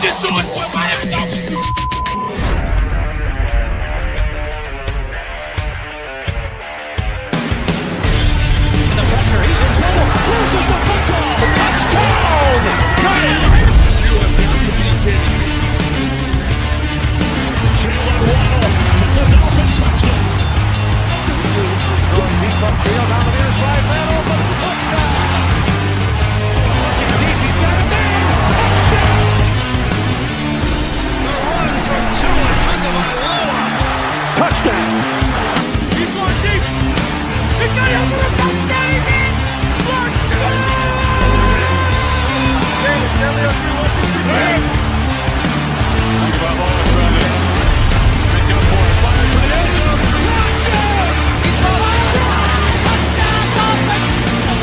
just do it for Miami Dolphins. The pressure, he's in trouble. Loses the football. Touchdown! Got it! You have got to be kidding me. Jalen Waddle. It's a Dolphin touchdown. Throwing deep upfield on the near side. Man open. Touchdown! Looking deep. He's got it there. Touchdown! The run from Tua Tagovailoa. Touchdown! He's going deep. He's got it for a touchdown again. Touchdown!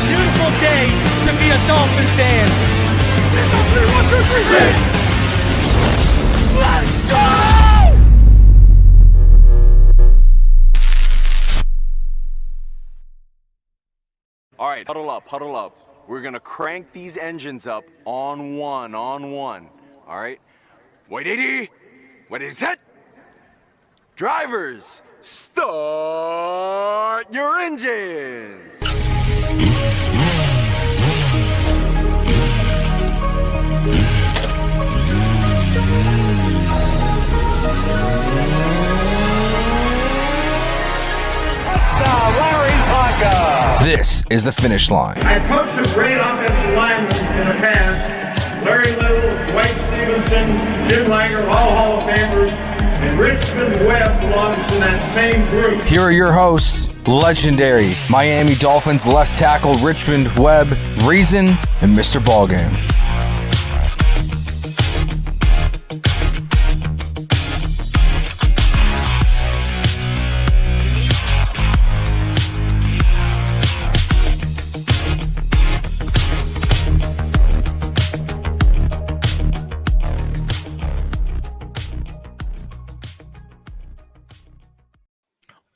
Beautiful day to be a Dolphin fan. 1, 2, 3, 4. Let's go! All right, huddle up. We're gonna crank these engines up on one. All right, wait, 80, set. Drivers, start your engines. This is the Finish Line. I coached a great offensive lineman in the past. Larry Little, Dwight Stevenson, Jim Langer, all Hall of Famers, and Richmond Webb belongs to that same group. Here are your hosts, legendary Miami Dolphins left tackle Richmond Webb, Reason, and Mr. BallGame.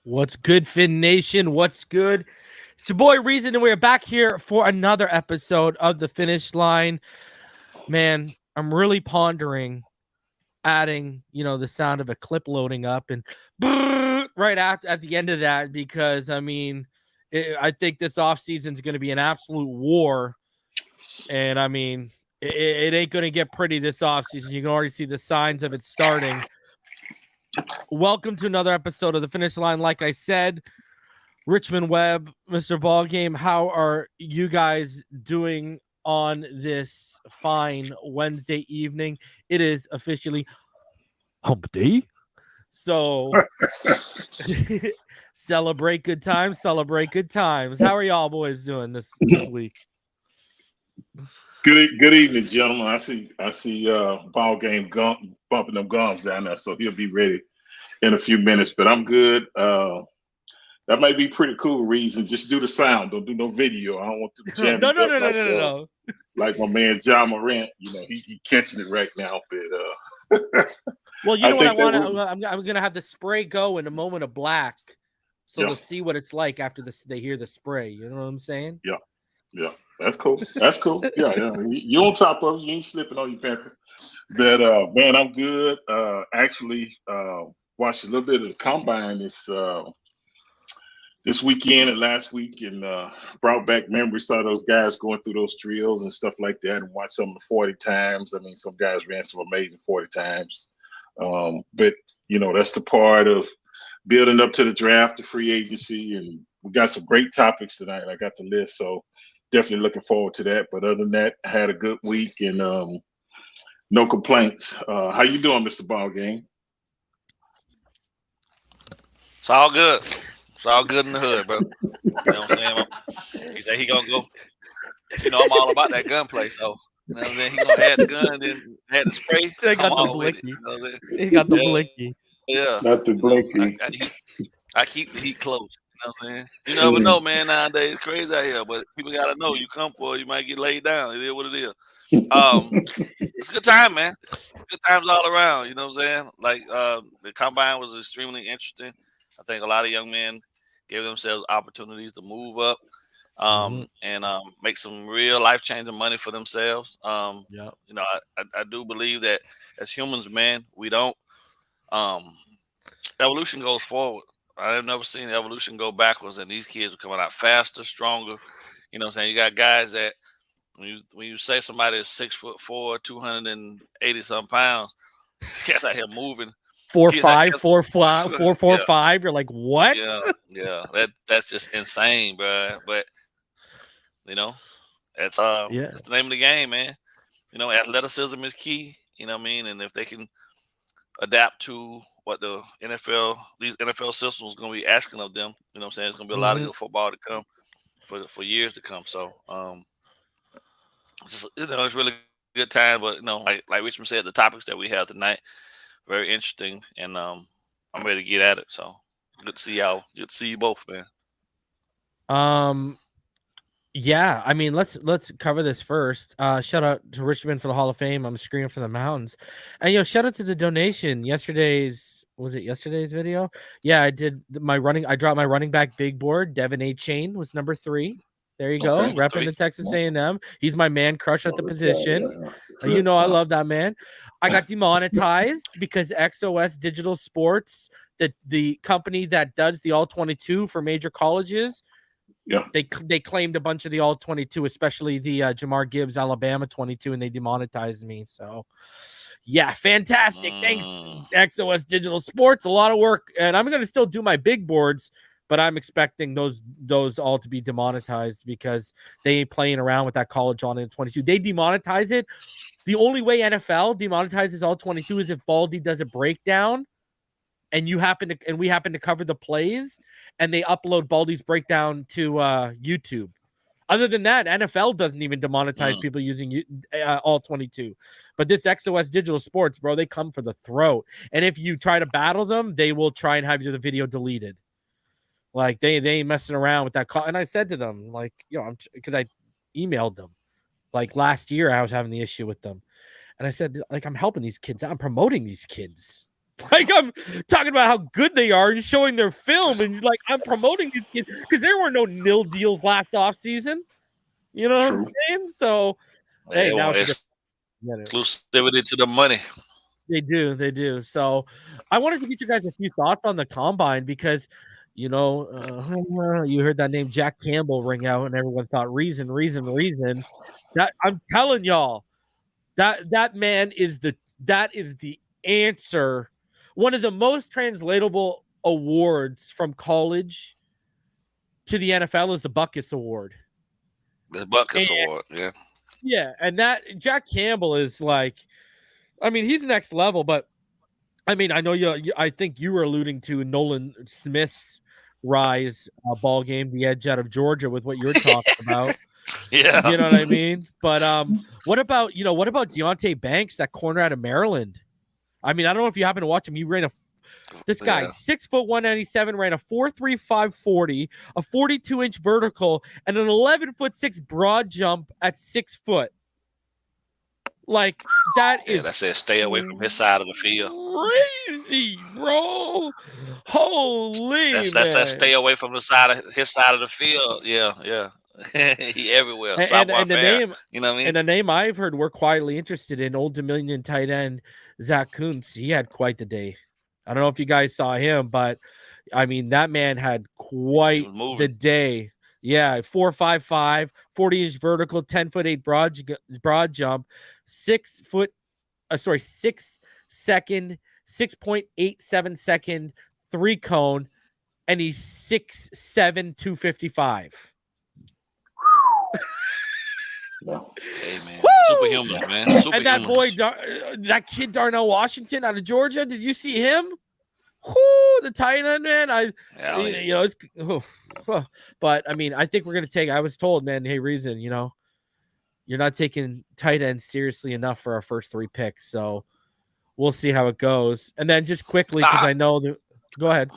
What's good, Fin Nation? What's good? It's your boy Reason, and we're back here for another episode of the Finish Line. Man, I'm really pondering adding, the sound of a clip loading up and right at the end of that, because I think this offseason is going to be an absolute war, and it ain't going to get pretty this offseason. You can already see the signs of it starting. Welcome to another episode of the Finish Line. Like I said, Richmond Webb, Mr. BallGame, how are you guys doing on this fine Wednesday evening? It is officially hump day. So celebrate good times. How are y'all boys doing this week? Good evening, gentlemen. I see BallGame bumping them gums down there, so he'll be ready in a few minutes. But I'm good. That might be pretty cool. Reason, just do the sound. Don't do no video. I don't want to jam. No. Like my man John Morant, he catching it right now. But well, you know what I want to. I'm gonna have the spray go in a moment of black, so they'll see what it's like after they hear the spray. You know what I'm saying? Yeah, that's cool. Yeah. You on top of it. You ain't slipping on your panther. But man, I'm good. Actually, watched a little bit of the combine this weekend and last week, and brought back memories. Saw those guys going through those drills and stuff like that, and watched some of the 40 times. Some guys ran some amazing 40 times. But that's the part of building up to the draft, the free agency, and we got some great topics tonight. I got the list, so definitely looking forward to that. But other than that, I had a good week and no complaints. How you doing, Mr. BallGame? It's all good. It's all good in the hood, bro. You know what I'm saying? He said he gonna go. I'm all about that gunplay, so you know what I'm saying? He gonna add the gun, then add the spray. He got the blicky. He got the blicky. Yeah. Not the blinky. I keep the heat close. You know what I'm saying? You never know, man. Nowadays, it's crazy out here, but people gotta know you come for it, you might get laid down. It is what it is. It's a good time, man. Good times all around. You know what I'm saying? Like the combine was extremely interesting. I think a lot of young men gave themselves opportunities to move up. and make some real life-changing money for themselves. Yeah. You know, I do believe that as humans, man, we don't evolution goes forward. I've never seen evolution go backwards, and these kids are coming out faster, stronger. You know what I'm saying? You got guys that when you say somebody is 6'4", 280 some pounds, guys out here moving. 4'5", 4'5", 4'5". You're like, what? Yeah. That's just insane, bro. But you know, it's the name of the game, man. You know, athleticism is key. You know what I mean? And if they can adapt to what these NFL systems are going to be asking of them, you know what I'm saying? It's going to be a lot of good football to come for years to come. So, just, you know, it's really good time. But, you know, like Richmond said, the topics that we have tonight, very interesting. And I'm ready to get at it. So, good to see y'all. Good to see you both, man. Yeah, I mean, let's cover this first. Shout out to Richmond for the Hall of Fame. I'm screaming for the mountains. And shout out to the donation. Yesterday's video? Yeah, I did I dropped my running back big board. Devin A. Chain was number 3. There you go. Repping the Texas A&M. He's my man crush at the position. You know I love that man. I got demonetized because XOS Digital Sports, the company that does the All-22 for major colleges, they claimed a bunch of the All-22, especially the Jamar Gibbs Alabama 22, and they demonetized me. So, yeah, fantastic. Thanks, XOS Digital Sports. A lot of work, and I'm going to still do my big boards, but I'm expecting those all to be demonetized because they ain't playing around with that college on in 22. They demonetize it. The only way NFL demonetizes All-22 is if Baldy does a breakdown. And we happen to cover the plays, and they upload Baldy's breakdown to YouTube. Other than that, NFL doesn't even demonetize people using All-22. But this XOS Digital Sports, bro, they come for the throat. And if you try to battle them, they will try and have the video deleted. Like they ain't messing around with that call. And I said to them, like, because I emailed them, like last year I was having the issue with them, and I said, like, I'm helping these kids, I'm promoting these kids. Like, I'm talking about how good they are and showing their film, and like I'm promoting these kids because there were no nil deals last off season. You know what I'm saying? So hey, now it's exclusivity to the money. They do. So I wanted to get you guys a few thoughts on the combine because you heard that name Jack Campbell ring out, and everyone thought reason. That I'm telling y'all, that man is the answer. One of the most translatable awards from college to the NFL is the Buckus Award. The Buckus Award, yeah. Yeah, and that Jack Campbell is like, I mean, he's next level, but I mean, I know I think you were alluding to Nolan Smith's rise BallGame, the edge out of Georgia with what you're talking about. Yeah. You know what I mean? But what about Deontay Banks, that corner out of Maryland? I mean, I don't know if you happen to watch him. He ran this guy, 6'1", 197, ran a 4.35 40, a 42-inch vertical, and an 11'6" broad jump at 6 foot. Like, that is that says stay away from his side of the field. Crazy, bro. Holy that's stay away from his side of the field. Yeah. He everywhere. And the name, you know what I mean? And the name I've heard we're quietly interested in, Old Dominion tight end Zach Kuntz. He had quite the day. I don't know if you guys saw him, but I mean, that man had quite the day. Yeah, 4.55, 40-inch vertical, 10'8" broad jump, 6.87 second 3-cone, and he's 6'7", 255. Yeah. Hey, man. Superhuman, man. And that boy, that kid Darnell Washington out of Georgia, did you see him? The tight end, man. But I mean, I think we're gonna take. I was told, man, hey, Reason, you're not taking tight ends seriously enough for our first 3 picks, so we'll see how it goes. And then just quickly, because I know that. Go ahead.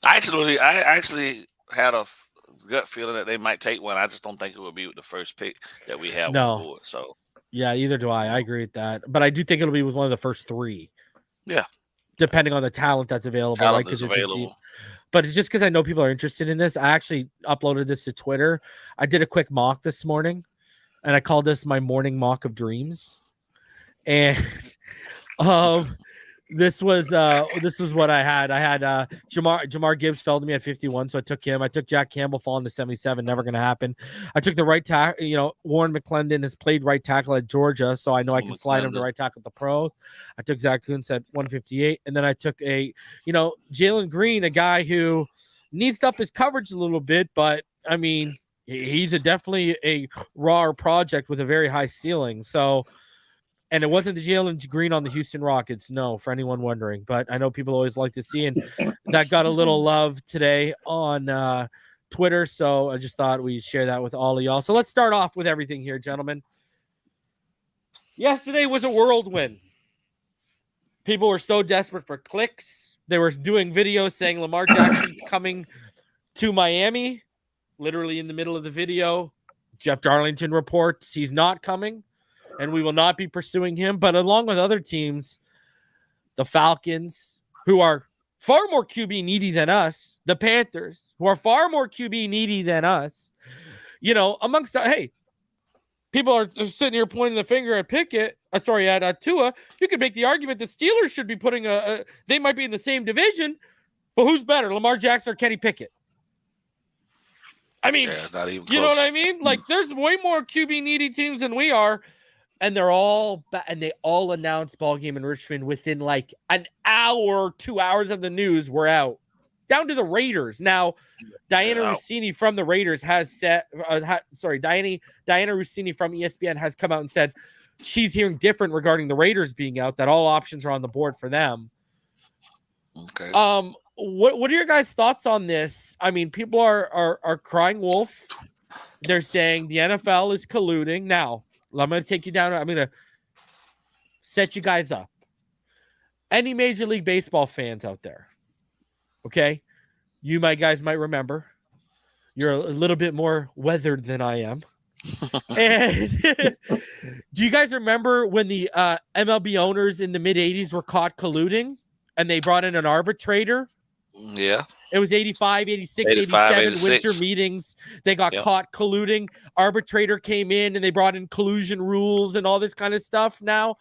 I actually had a gut feeling that they might take one. I just don't think it would be with the first pick that we have on board. So yeah, either do I. I agree with that, but I do think it'll be with one of the first 3. Yeah, depending on the talent that's available. Talent is available. but it's just because I know people are interested in this. I actually uploaded this to Twitter. I did a quick mock this morning, and I called this my morning mock of dreams. And this was what I had. I had Jamar Gibbs fell to me at 51, so I took him. I took Jack Campbell falling to 77, never going to happen. I took the right tackle. Warren McClendon has played right tackle at Georgia, so I know I can slide him to right tackle at the pro. I took Zach Kuntz at 158, and then I took Jalen Green, a guy who needs to up his coverage a little bit, but I mean, he's definitely a raw project with a very high ceiling. So. And it wasn't the Jalen Green on the Houston Rockets, no, for anyone wondering. But I know people always like to see, and that got a little love today on Twitter. So I just thought we'd share that with all of y'all. So let's start off with everything here, gentlemen. Yesterday was a whirlwind. People were so desperate for clicks. They were doing videos saying Lamar Jackson's coming to Miami. Literally in the middle of the video, Jeff Darlington reports he's not coming. And we will not be pursuing him. But along with other teams, the Falcons, who are far more QB needy than us, the Panthers, who are far more QB needy than us, amongst, hey, people are sitting here pointing the finger at at Tua. You could make the argument that Steelers should be putting they might be in the same division, but who's better, Lamar Jackson or Kenny Pickett? I mean, not even you know what I mean? Like, there's way more QB needy teams than we are. And they all announced BallGame in Richmond within like an hour, 2 hours of the news were out. Down to the Raiders. Now, Diana Rossini from the Raiders has said, Diana Rossini from ESPN has come out and said she's hearing different regarding the Raiders being out, that all options are on the board for them. Okay. What are your guys' thoughts on this? I mean, people are crying wolf. They're saying the NFL is colluding. Now, I'm going to take you down. I'm going to set you guys up. Any Major League Baseball fans out there, okay? You guys might remember. You're a little bit more weathered than I am. And do you guys remember when the MLB owners in the mid-'80s were caught colluding and they brought in an arbitrator? Yeah. It was 85, 86, 87 winter meetings. They got caught colluding. Arbitrator came in and they brought in collusion rules and all this kind of stuff. Now,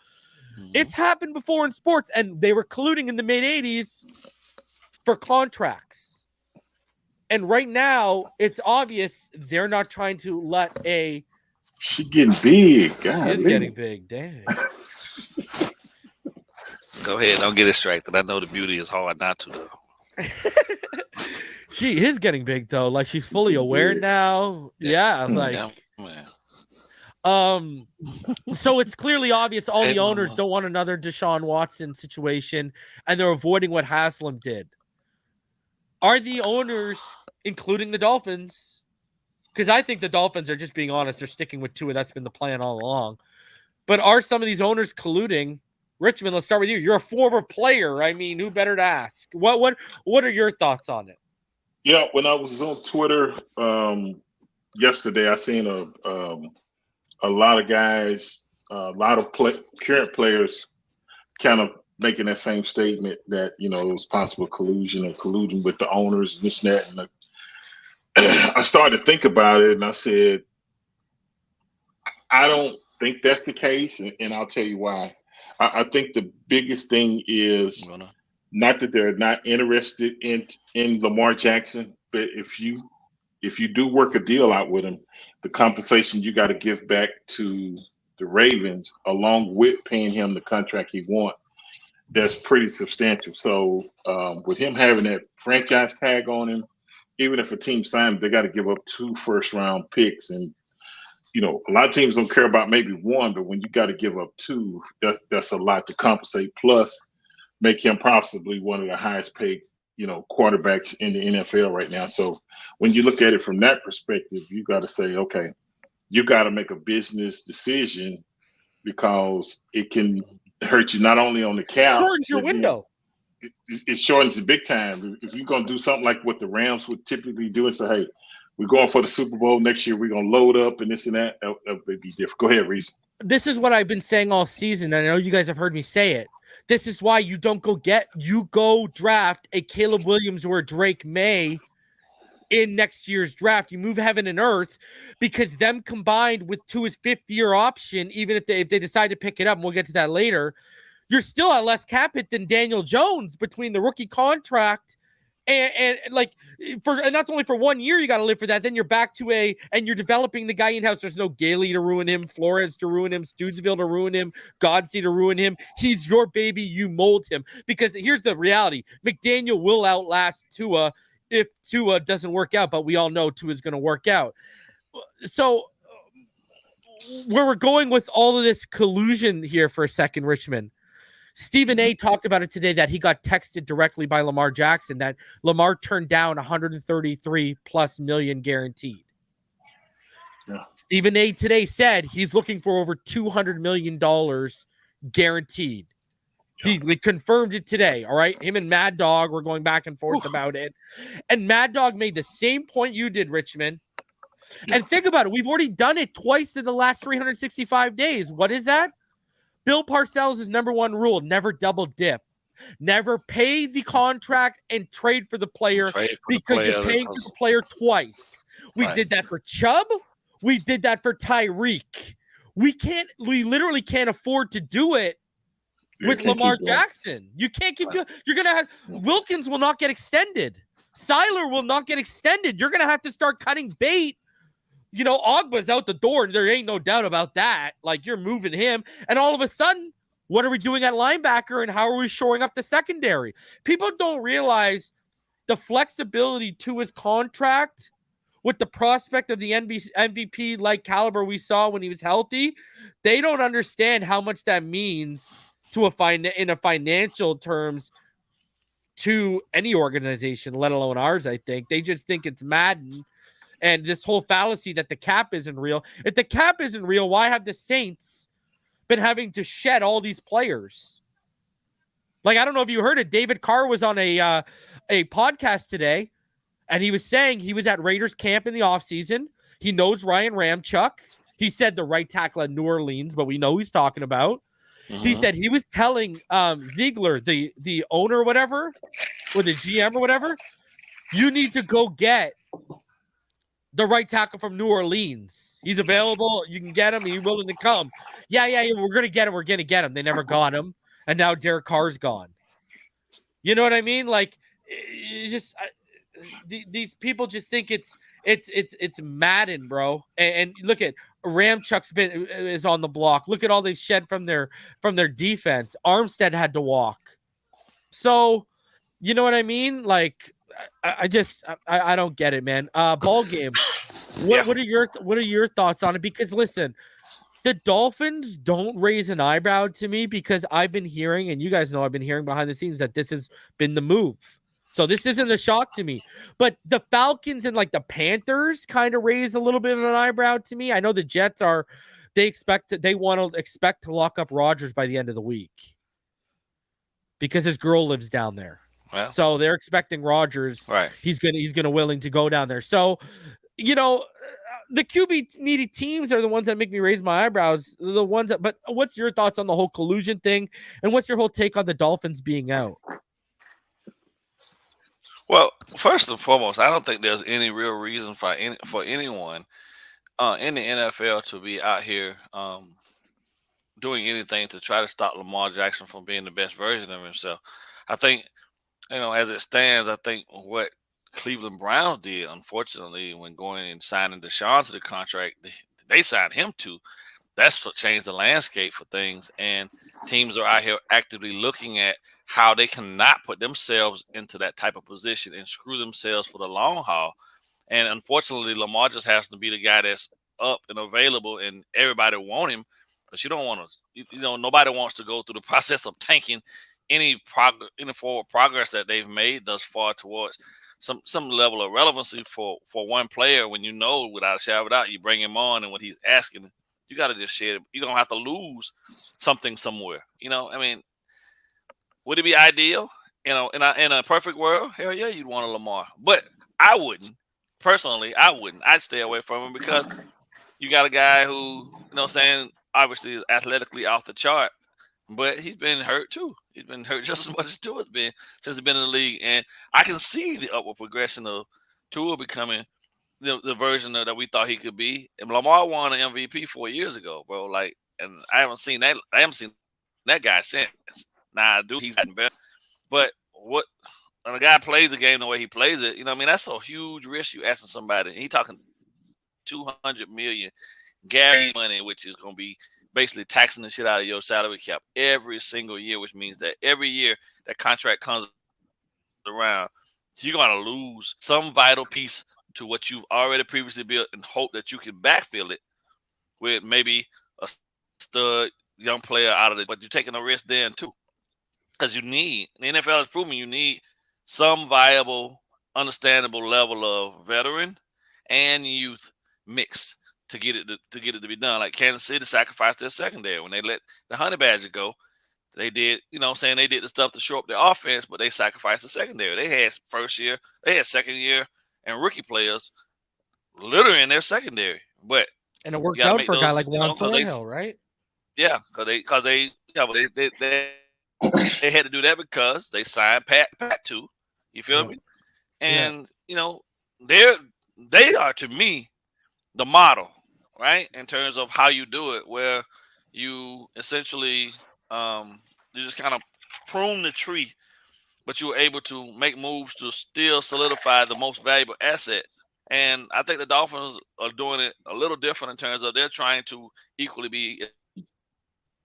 it's happened before in sports, and they were colluding in the mid-'80s for contracts. And right now, it's obvious they're not trying to let a... She's getting big. God, she is getting big. Damn. Go ahead. Don't get distracted. I know the beauty is hard not to, though. She is getting big though, like she's fully aware now. So it's clearly obvious all the owners don't want another Deshaun Watson situation, and they're avoiding what Haslam did. Are the owners, including the Dolphins, because I think the Dolphins are just being honest, they're sticking with Tua, that's been the plan all along, but are some of these owners colluding? Richmond, let's start with you. You're a former player. I mean, who better to ask? What are your thoughts on it? Yeah, when I was on Twitter yesterday, I seen a lot of guys, a lot of current players, kind of making that same statement that it was possible collusion or colluding with the owners, this and that. And I started to think about it, and I said, I don't think that's the case, and I'll tell you why. I think the biggest thing is not that they're not interested in Lamar Jackson, but if you do work a deal out with him, the compensation you got to give back to the Ravens, along with paying him the contract he wants, that's pretty substantial. So with him having that franchise tag on him, even if a team signed him, they got to give up 2 first-round picks, and a lot of teams don't care about maybe 1, but when you got to give up 2, that's a lot to compensate. Plus, make him possibly one of the highest paid, quarterbacks in the NFL right now. So when you look at it from that perspective, you got to say, okay, you got to make a business decision, because it can hurt you not only on the cap. Shortens your window. It shortens it big time. If you're going to do something like what the Rams would typically do and say, hey, we're going for the Super Bowl next year, we're going to load up and this and that would be different. Go ahead, Reese. This is what I've been saying all season. I know you guys have heard me say it. This is why you don't go draft a Caleb Williams or a Drake May in next year's draft. You move heaven and earth, because them combined with Tua's 5th-year option, even if they decide to pick it up, and we'll get to that later, you're still at less cap hit than Daniel Jones between the rookie contract and that's only for 1 year. You got to live for that. Then you're back to and you're developing the guy in-house. There's no Gailey to ruin him, Flores to ruin him, Stoodsville to ruin him, Godsey to ruin him. He's your baby. You mold him, because here's the reality. McDaniel will outlast Tua if Tua doesn't work out, but we all know Tua is going to work out. So where we're going with all of this collusion here for a second, Richmond, Stephen A talked about it today, that he got texted directly by Lamar Jackson that Lamar turned down $133+ million guaranteed. Yeah. Stephen A today said he's looking for over $200 million guaranteed. Yeah. He confirmed it today. All right. Him and Mad Dog were going back and forth about it. And Mad Dog made the same point you did, Richmond. Yeah. And think about it. We've already done it twice in the last 365 days. What is that? Bill Parcells' number one rule: never double dip. Never pay the contract and trade for the player, because you're paying for the player twice. We did that for Chubb. We did that for Tyreek. We literally can't afford to do it with Lamar Jackson. You can't keep doing. You're going to have Wilkins will not get extended. Seiler will not get extended. You're going to have to start cutting bait. You know, Ogba's out the door. There ain't no doubt about that. Like, you're moving him. And all of a sudden, what are we doing at linebacker, and how are we shoring up the secondary? People don't realize the flexibility to his contract with the prospect of the MVP-like caliber we saw when he was healthy. They don't understand how much that means to in a financial terms to any organization, let alone ours, I think. They just think it's Madden. And this whole fallacy that the cap isn't real. If the cap isn't real, why have the Saints been having to shed all these players? Like, I don't know if you heard it. David Carr was on a podcast today, and he was saying he was at Raiders camp in the offseason. He knows Ryan Ramchuk. He said the right tackle at New Orleans, but we know who he's talking about. Mm-hmm. He said he was telling Ziegler, the owner or whatever, or the GM or whatever, you need to go get the right tackle from New Orleans. He's available. You can get him. He's willing to come. Yeah. We're going to get him. We're going to get him. They never got him. And now Derek Carr's gone. You know what I mean? Like, it's just these people just think it's Madden, bro. And look at Ramchuk's is on the block. Look at all they shed from their defense. Armstead had to walk. So, you know what I mean? Like, I don't get it, man. BallGame. What are your thoughts on it? Because listen, the Dolphins don't raise an eyebrow to me, because I've been hearing, and you guys know I've been hearing behind the scenes, that this has been the move. So this isn't a shock to me. But the Falcons and like the Panthers kind of raised a little bit of an eyebrow to me. I know the Jets they want to expect to lock up Rodgers by the end of the week, because his girl lives down there. Well, so they're expecting Rodgers. Right. He's gonna willing to go down there. So, you know, the QB needy teams are the ones that make me raise my eyebrows. The ones that. But what's your thoughts on the whole collusion thing, and what's your whole take on the Dolphins being out? Well, first and foremost, I don't think there's any real reason for anyone in the NFL to be out here doing anything to try to stop Lamar Jackson from being the best version of himself. I think, you know, as it stands, I think what Cleveland Browns did, unfortunately, when going and signing Deshaun to the contract they signed him to, that's what changed the landscape for things. And teams are out here actively looking at how they cannot put themselves into that type of position and screw themselves for the long haul. And unfortunately, Lamar just has to be the guy that's up and available, and everybody want him. But you don't want to, you know, nobody wants to go through the process of tanking any forward progress that they've made thus far towards some level of relevancy for one player, when you know without a shadow of a doubt you bring him on, and what he's asking, you got to just share it. You're going to have to lose something somewhere. You know, I mean, would it be ideal? You know, in a perfect world, hell yeah, you'd want a Lamar. But I wouldn't. Personally, I wouldn't. I'd stay away from him, because you got a guy who, you know what I'm saying, obviously is athletically off the chart. but he's been hurt too. He's been hurt just as much as Tua's been since he's been in the league. And I can see the upward progression of Tua becoming the version that we thought he could be. And Lamar won an MVP 4 years ago, bro. Like, and I haven't seen that guy since. Now I do. He's gotten better. But when a guy plays the game the way he plays it, that's a huge risk you asking somebody. And he talking $200 million guaranteed money, which is going to be basically taxing the shit out of your salary cap every single year, which means that every year that contract comes around, you're going to lose some vital piece to what you've already previously built and hope that you can backfill it with maybe a stud young player out of it. But you're taking a risk then too. Because the NFL has proven you need some viable, understandable level of veteran and youth mixed to get it to be done. Like Kansas City sacrificed their secondary when they let the Honey Badger go. They did, they did the stuff to shore up their offense, but they sacrificed the secondary. They had first year, they had second year, and rookie players literally in their secondary. And it worked out for a guy like Juan Thornhill, right? Yeah, because they had to do that because they signed Pat too. You feel me? And they are, to me, the model, right? In terms of how you do it, where you essentially you just kind of prune the tree, but you were able to make moves to still solidify the most valuable asset. And I think the Dolphins are doing it a little different in terms of they're trying to equally be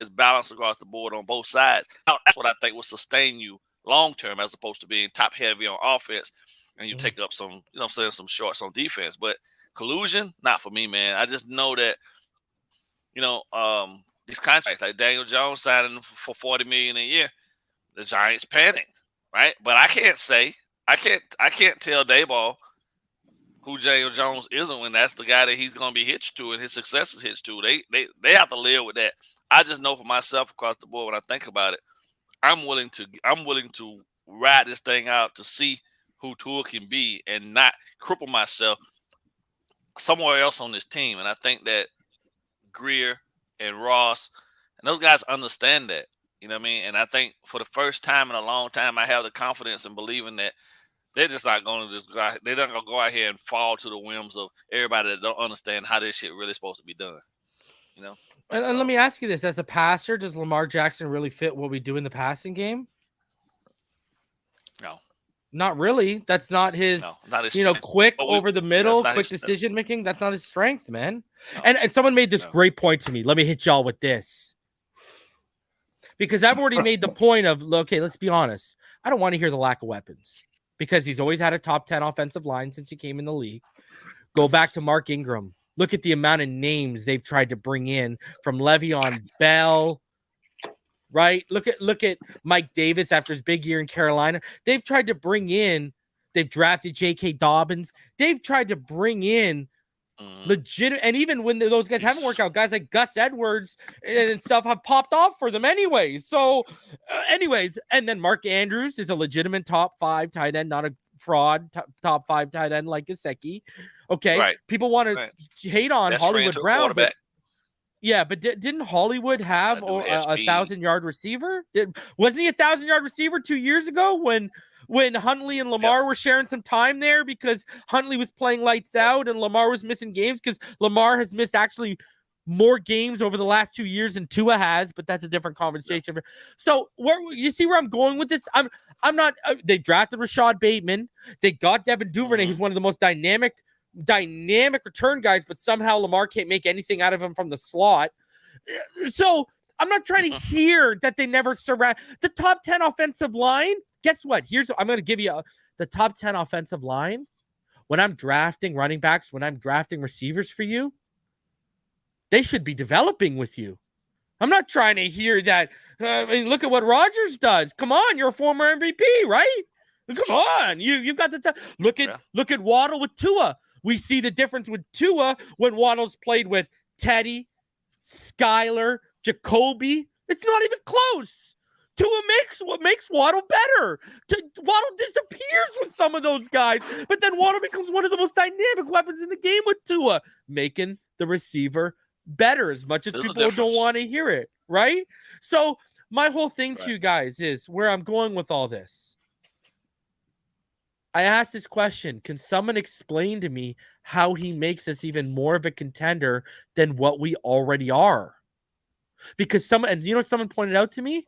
as balanced across the board on both sides. That's what I think will sustain you long term, as opposed to being top heavy on offense and you take up some, some shorts on defense. But collusion, not for me, man. I just know that, these contracts like Daniel Jones signing for $40 million a year, the Giants panicked, right? But I can't tell Dayball who Daniel Jones isn't when that's the guy that he's going to be hitched to and his success is hitched to. They have to live with that. I just know for myself across the board, when I think about it, I'm willing to ride this thing out to see who Tua can be and not cripple myself somewhere else on this team. And I think that Greer and Ross and those guys understand that. You know what I mean? And I think for the first time in a long time, I have the confidence in believing that they're just not going to they're not going to go out here and fall to the whims of everybody that don't understand how this shit really supposed to be done. And let me ask you this: as a passer, does Lamar Jackson really fit what we do in the passing game? No, not really. That's not his. No, not his quick over the middle, quick decision making. That's not his strength, man. No. And someone made this great point to me. Let me hit y'all with this, because I've already made the point of, okay, let's be honest. I don't want to hear the lack of weapons because he's always had a top 10 offensive line since he came in the league. Go back to Mark Ingram. Look at the amount of names they've tried to bring in, from Le'Veon Bell, right? Look at Mike Davis after his big year in Carolina. They've tried to bring in, they've drafted J.K. Dobbins. They've tried to bring in legit, and even when those guys haven't worked out, guys like Gus Edwards and stuff have popped off for them anyway. So anyways, and then Mark Andrews is a legitimate top 5 tight end, not a fraud top 5 tight end like Gesicki. Okay, right. People want to hate on Hollywood Brown, but didn't Hollywood have a 1,000-yard receiver? Wasn't he a 1,000-yard receiver 2 years ago when Huntley and Lamar were sharing some time there because Huntley was playing lights out and Lamar was missing games, because Lamar has missed actually more games over the last 2 years than Tua has, but that's a different conversation. Yeah. So you see where I'm going with this? I'm not. They drafted Rashad Bateman. They got Devin Duvernay, who's one of the most dynamic return guys, but somehow Lamar can't make anything out of him from the slot. So I'm not trying to hear that they never surround the top 10 offensive line. Guess what? I'm going to give you the top 10 offensive line. When I'm drafting running backs, when I'm drafting receivers for you, they should be developing with you. I'm not trying to hear that. Look at what Rodgers does. Come on, you're a former MVP, right? Come on, you've got the look at Waddle with Tua. We see the difference with Tua when Waddle's played with Teddy, Skyler, Jacoby. It's not even close. Tua makes Waddle better. Waddle disappears with some of those guys, but then Waddle becomes one of the most dynamic weapons in the game with Tua, making the receiver better, as much as people don't want to hear it, right? So my whole thing to you guys is where I'm going with all this. I asked this question. Can someone explain to me how he makes us even more of a contender than what we already are? Because someone pointed out to me,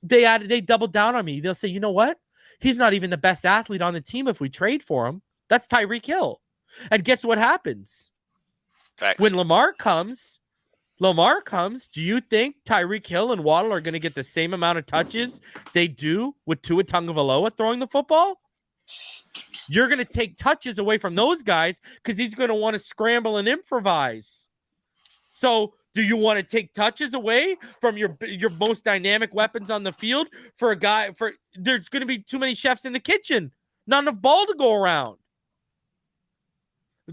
they doubled down on me. They'll say, you know what? He's not even the best athlete on the team if we trade for him. That's Tyreek Hill. And guess what happens? Facts. When Lamar comes, do you think Tyreek Hill and Waddle are going to get the same amount of touches they do with Tua Tagovailoa throwing the football? You're going to take touches away from those guys because he's going to want to scramble and improvise. So do you want to take touches away from your most dynamic weapons on the field for a guy? There's going to be too many chefs in the kitchen, not enough ball to go around.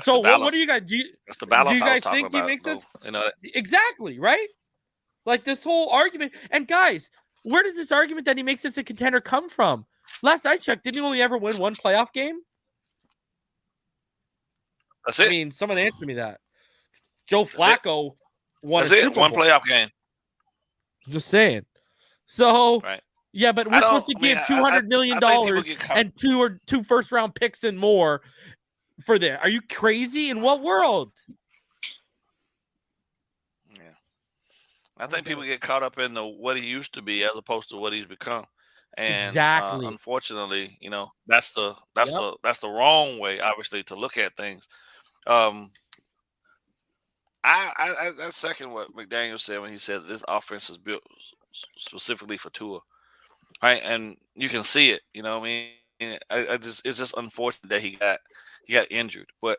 So what do you guys do? That's the balance. Do you guys think he makes us exactly right? Like this whole argument. And guys, where does this argument that he makes us a contender come from? Last I checked, didn't he only ever win one playoff game? That's it. I mean, someone answered me that. Joe Flacco won one playoff game. Just saying. So, right. Yeah, but we're supposed to give $200 million and two first-round picks and more for that. Are you crazy? In what world? Yeah. I think people get caught up in what he used to be as opposed to what he's become. And exactly. Unfortunately, that's the wrong way, obviously, to look at things. I second what McDaniel said when he said this offense is built specifically for Tua, right? And you can see it. I mean, it's just unfortunate that he got injured, but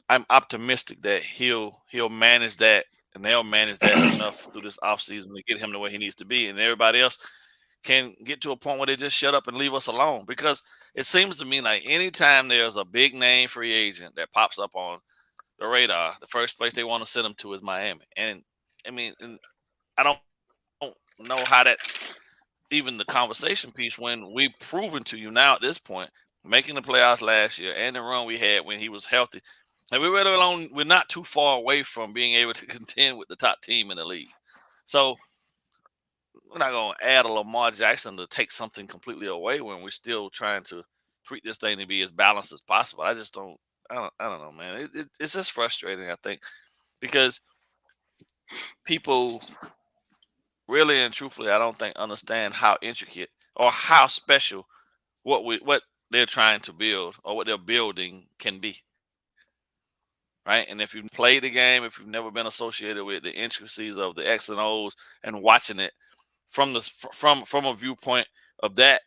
I'm optimistic that he'll manage that, and they'll manage that enough through this offseason to get him to where he needs to be, and everybody else can get to a point where they just shut up and leave us alone. Because it seems to me like anytime there's a big name free agent that pops up on the radar, the first place they want to send them to is Miami. And I mean, I don't know how that's even the conversation piece when we've proven to you now at this point, making the playoffs last year and the run we had when he was healthy. And we're not too far away from being able to contend with the top team in the league. So we're not going to add a Lamar Jackson to take something completely away when we're still trying to treat this thing to be as balanced as possible. I don't know, man. It's just frustrating, I think, because people really and truthfully, I don't think understand how intricate or how special what they're trying to build or what they're building can be. Right. And if you've played the game, if you've never been associated with the intricacies of the X and O's and watching it from a viewpoint of that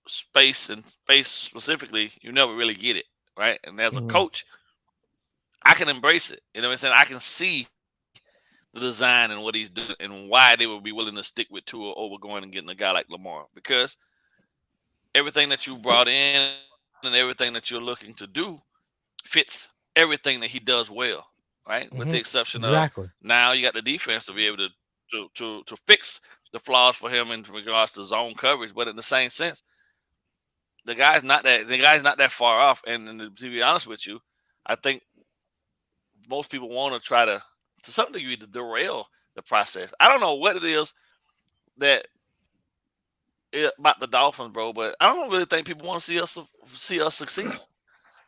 space and space specifically, you never really get it. Right. And as a coach, I can embrace it. You know what I'm saying? I can see the design and what he's doing and why they would be willing to stick with Tua over going and getting a guy like Lamar, because everything that you brought in and everything that you're looking to do fits everything that he does well, right? With the exception of now you got the defense to be able to fix the flaws for him in regards to zone coverage, but in the same sense, the guy's not that far off. And to be honest with you, I think most people want to try to some degree to derail the process. I don't know what it is about the Dolphins, bro, but I don't really think people want to see us succeed.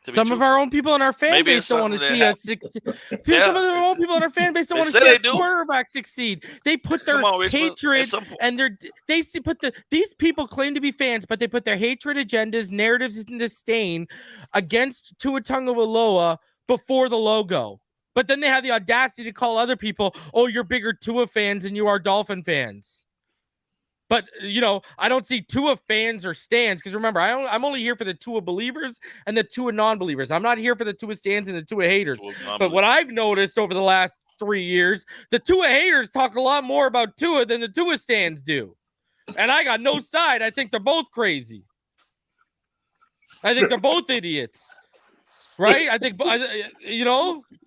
Some of our own people in our fan base don't want to see us succeed. Some of our own people in our fan base don't want to see our quarterback succeed. They put their hatred and these people claim to be fans, but they put their hatred agendas, narratives, and disdain against Tua Tagovailoa before the logo. But then they have the audacity to call other people, "Oh, you're bigger Tua fans than you are Dolphin fans." But, I don't see Tua fans or stans, because remember, I'm only here for the Tua believers and the Tua non-believers. I'm not here for the Tua stans and the Tua haters. But what I've noticed over the last 3 years, the Tua haters talk a lot more about Tua than the Tua stans do. And I got no side. I think they're both crazy. I think they're both idiots. right? I think,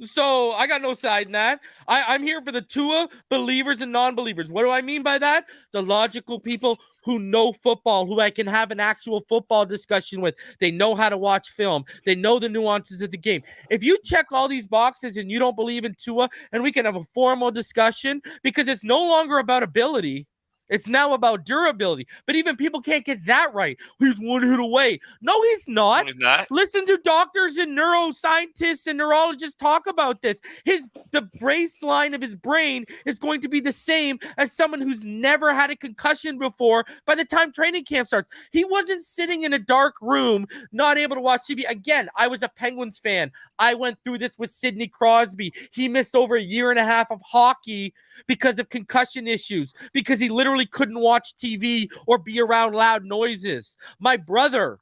so I got no side in that. I'm here for the Tua believers and non-believers. What do I mean by that? The logical people who know football, who I can have an actual football discussion with. They know how to watch film. They know the nuances of the game. If you check all these boxes and you don't believe in Tua, and we can have a formal discussion, because it's no longer about ability. It's now about durability. But even people can't get that right. He's one hit away. No, he's not. No, he's not. Listen to doctors and neuroscientists and neurologists talk about this. The baseline of his brain is going to be the same as someone who's never had a concussion before by the time training camp starts. He wasn't sitting in a dark room, not able to watch TV. Again, I was a Penguins fan. I went through this with Sidney Crosby. He missed over a year and a half of hockey because of concussion issues, because he literally couldn't watch TV or be around loud noises. My brother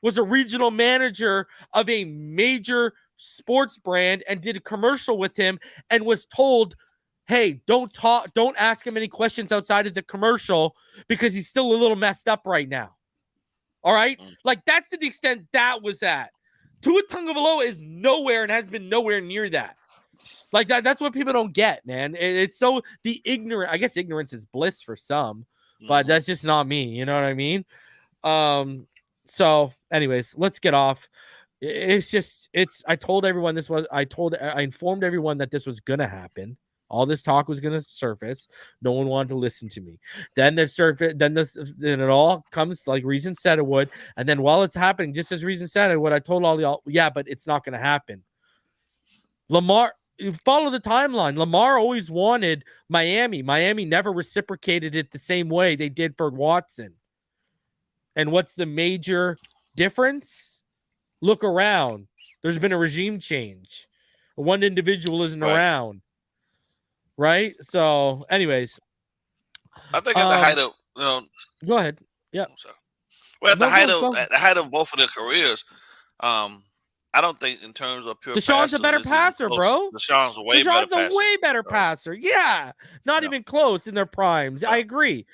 was a regional manager of a major sports brand and did a commercial with him and was told, hey, don't ask him any questions outside of the commercial because he's still a little messed up right now. All right? Like, that's to the extent that was at. Tua Tagovailoa is nowhere and has been nowhere near that. Like, that's what people don't get, man. It's so the ignorant. I guess ignorance is bliss for some, but that's just not me. You know what I mean? So anyways, let's get off. I informed everyone that this was going to happen. All this talk was going to surface. No one wanted to listen to me. Then it all comes like Reason said it would. And then while it's happening, just as Reason said it would, I told all y'all, yeah, but it's not going to happen. Lamar, you follow the timeline. Lamar always wanted Miami. Miami never reciprocated it the same way they did for Watson. And what's the major difference? Look around. There's been a regime change. One individual isn't around. Right? So, anyways. I think at the height of go ahead. Yeah. I'm sorry. Well, at the height of both of their careers, I don't think in terms of pure Deshaun's a better passer, bro. Deshaun's a way better passer. Yeah. Not even close in their primes. I agree.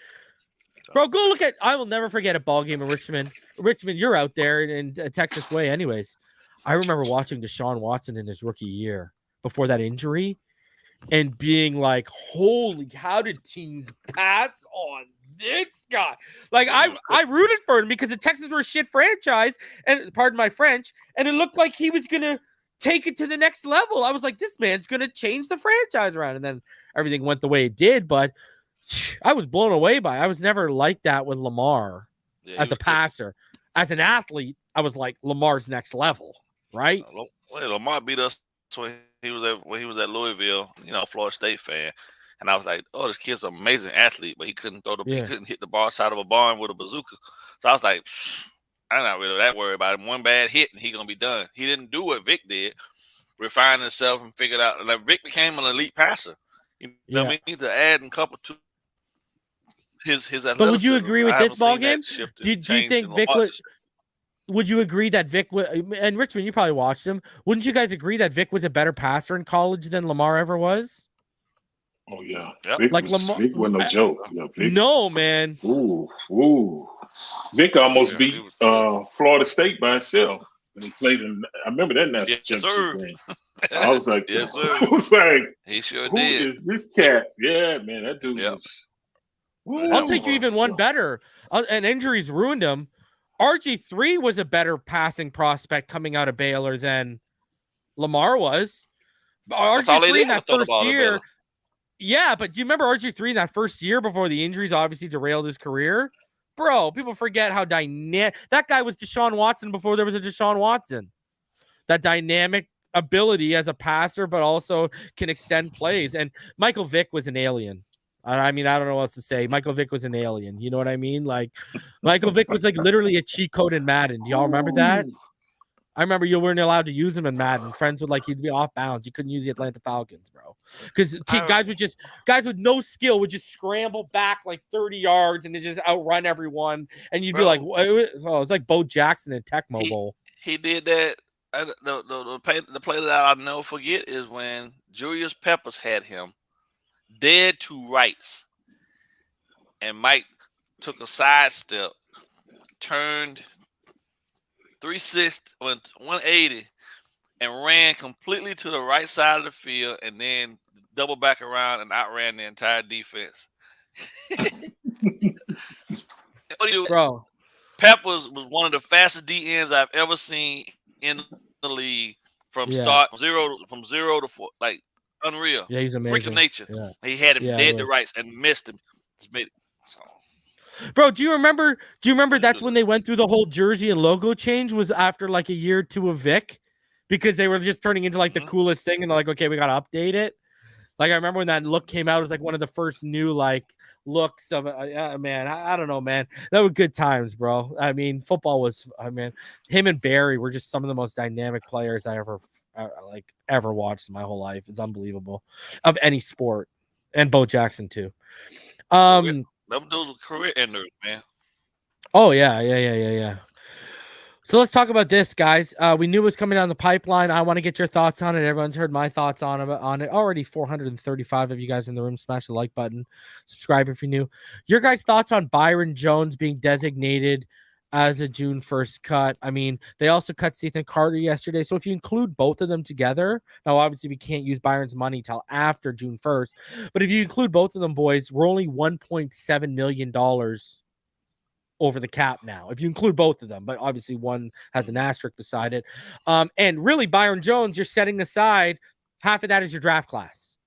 Bro, go look at, I will never forget a ball game in Richmond. Richmond, you're out there in Texas way anyways. I remember watching Deshaun Watson in his rookie year before that injury and being like, holy, how did teams pass on this guy? Like, I rooted for him because the Texans were a shit franchise, and pardon my French, and it looked like he was going to take it to the next level. I was like, this man's going to change the franchise around, and then everything went the way it did, but I was blown away by it. I was never like that with Lamar as a passer. As an athlete, I was like, Lamar's next level, right? Lamar beat us when he was at Louisville, Florida State fan. And I was like, oh, this kid's an amazing athlete, but he couldn't he couldn't hit the bar side of a barn with a bazooka. So I was like, I'm not really that worried about him. One bad hit and he's gonna be done. He didn't do what Vic did, refine himself and figured out. Like, Vic became an elite passer. You know what I mean? To add a couple to his athleticism. But would you agree with this ball game? Do you think Vic was? Would you agree that Vic and Richmond? You probably watched him. Wouldn't you guys agree that Vic was a better passer in college than Lamar ever was? Oh yeah, yep. Vic wasn't no joke. Yeah, Vic. No, man. Ooh. Vic almost beat Florida State by himself when he played in. I remember that national championship game. I was like, he sure who did. is this cat? Yeah, man, that dude was. I'll take you even one better. And injuries ruined him. RG3 was a better passing prospect coming out of Baylor than Lamar was. RG3 in that first year. Yeah, but do you remember RG3 in that first year before the injuries obviously derailed his career? Bro, people forget how dynamic that guy was. Deshaun Watson before there was a Deshaun Watson. That dynamic ability as a passer, but also can extend plays. And Michael Vick was an alien. I mean, I don't know what else to say. Michael Vick was an alien. You know what I mean? Like, Michael Vick was like literally a cheat code in Madden. Do y'all remember that? I remember you weren't allowed to use him in Madden. Friends would he'd be off bounds. You couldn't use the Atlanta Falcons, bro. Because guys with no skill would just scramble back like 30 yards and they just outrun everyone. And you'd be like, it's like Bo Jackson in Tecmo Bowl. He did that. The play that I'll never forget is when Julius Peppers had him dead to rights, and Mike took a sidestep, turned 180, and ran completely to the right side of the field and then double back around and outran the entire defense. What do you do? Bro, Pep was one of the fastest DNs I've ever seen in the league from Yeah. from zero to four, like unreal. Yeah, he's Freak of amazing. nature. Yeah. He had him Yeah, dead it to was. rights and missed him. Just made it. So, Bro, do you remember that's when they went through the whole jersey and logo change was after like a year or two of Vic? Because they were just turning into like the coolest thing and they're like, okay, we gotta update it. Like I remember when that look came out, it was like one of the first new like looks of man. I don't know, man. That were good times, bro. I mean, football was. I mean, him and Barry were just some of the most dynamic players I ever watched in my whole life. It's unbelievable of any sport, and Bo Jackson too. those were career enders, man. Oh yeah. So let's talk about this, guys. We knew it was coming down the pipeline. I want to get your thoughts on it. Everyone's heard my thoughts on it. Already 435 of you guys in the room. Smash the like button. Subscribe if you're new. Your guys' thoughts on Byron Jones being designated as a June 1st cut? I mean, they also cut Ethan Carter yesterday. So if you include both of them together, now obviously we can't use Byron's money till after June 1st. But if you include both of them, boys, we're only $1.7 million over the cap now, if you include both of them, but obviously one has an asterisk beside it. And really, Byron Jones, you're setting aside half of that is your draft class.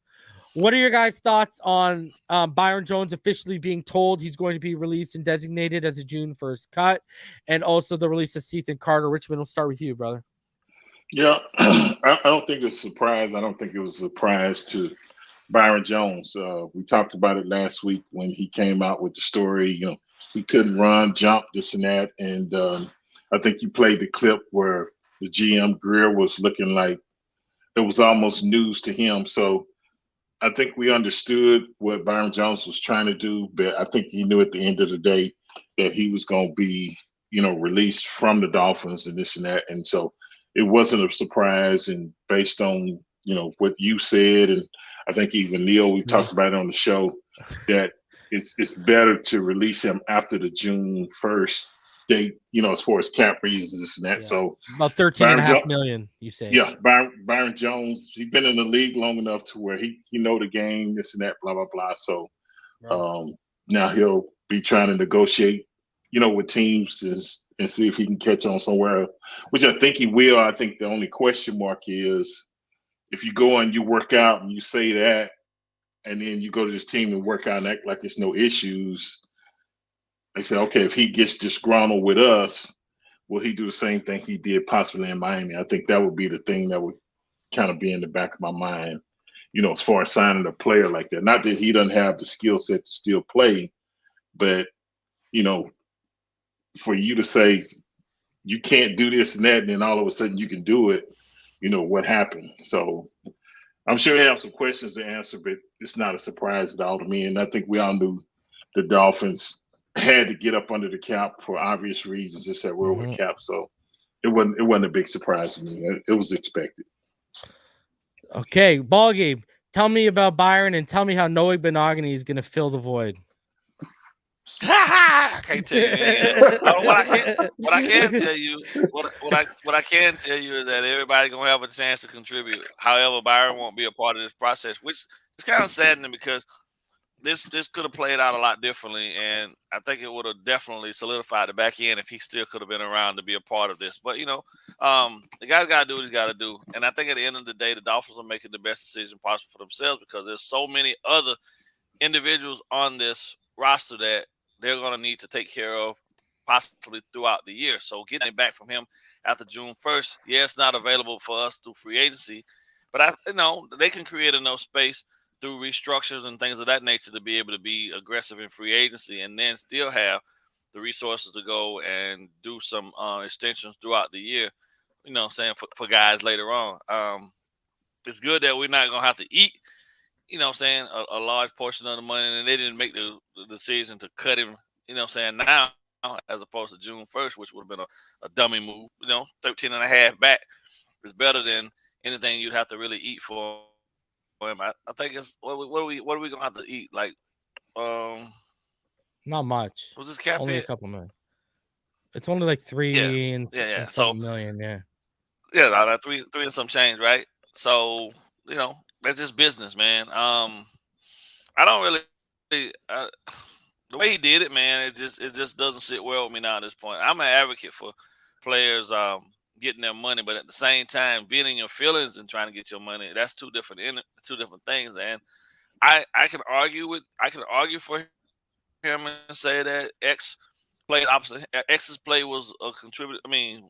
What are your guys' thoughts on Byron Jones officially being told he's going to be released and designated as a June 1st cut, and also the release of Ethan Carter? Richmond, we'll start with you, brother. Yeah, I don't think it's a surprise. I don't think it was a surprise to Byron Jones. We talked about it last week when he came out with the story. He couldn't run, jump, this and that. And I think you played the clip where the GM Greer was looking like it was almost news to him. So I think we understood what Byron Jones was trying to do, but I think he knew at the end of the day that he was going to be, released from the Dolphins and this and that. And so it wasn't a surprise. And based on, what you said, and I think even Neil, we talked about it on the show, that it's better to release him after the June 1st date, as far as cap reasons, this and that. Yeah. So about 13.5 million, you say. Yeah, Byron Jones, he's been in the league long enough to where he know the game, this and that, blah, blah, blah. So now he'll be trying to negotiate, with teams and see if he can catch on somewhere, which I think he will. I think the only question mark is if you go and you work out and you say that, and then you go to this team and work out and act like there's no issues. They say, okay, if he gets disgruntled with us, will he do the same thing he did possibly in Miami? I think that would be the thing that would kind of be in the back of my mind, as far as signing a player like that. Not that he doesn't have the skill set to still play, but, for you to say you can't do this and that, and then all of a sudden you can do it, what happened? So I'm sure they have some questions to answer, but it's not a surprise at all to me. And I think we all knew the Dolphins had to get up under the cap for obvious reasons. It's that we're over the cap, so it wasn't a big surprise to me. It was expected. Okay, BallGame. Tell me about Byron and tell me how Noah Benogany is going to fill the void. I can't tell you. What I can tell you is that everybody gonna have a chance to contribute. However, Byron won't be a part of this process, which is kind of saddening because this could have played out a lot differently, and I think it would have definitely solidified the back end if he still could have been around to be a part of this. But the guy's got to do what he's got to do, and I think at the end of the day, the Dolphins are making the best decision possible for themselves because there's so many other individuals on this roster that they're going to need to take care of possibly throughout the year. So getting it back from him after June 1st, it's not available for us through free agency, but they can create enough space through restructures and things of that nature to be able to be aggressive in free agency and then still have the resources to go and do some extensions throughout the year, for guys later on. It's good that we're not going to have to eat, a large portion of the money, and they didn't make the decision to cut him, now as opposed to June 1st, which would have been a dummy move. 13.5 back is better than anything you'd have to really eat for him. I think it's what are we gonna have to eat? Like, not much. Was this cap only hit? A couple million? It's only like 3 and so million. Yeah, like three and some change, right? So that's just business, man. I don't really. The way he did it, man, it just doesn't sit well with me now at this point. I'm an advocate for players getting their money, but at the same time, being in your feelings and trying to get your money, that's two different things. And I can argue for him and say that X played opposite. X's play was a contributor. I mean,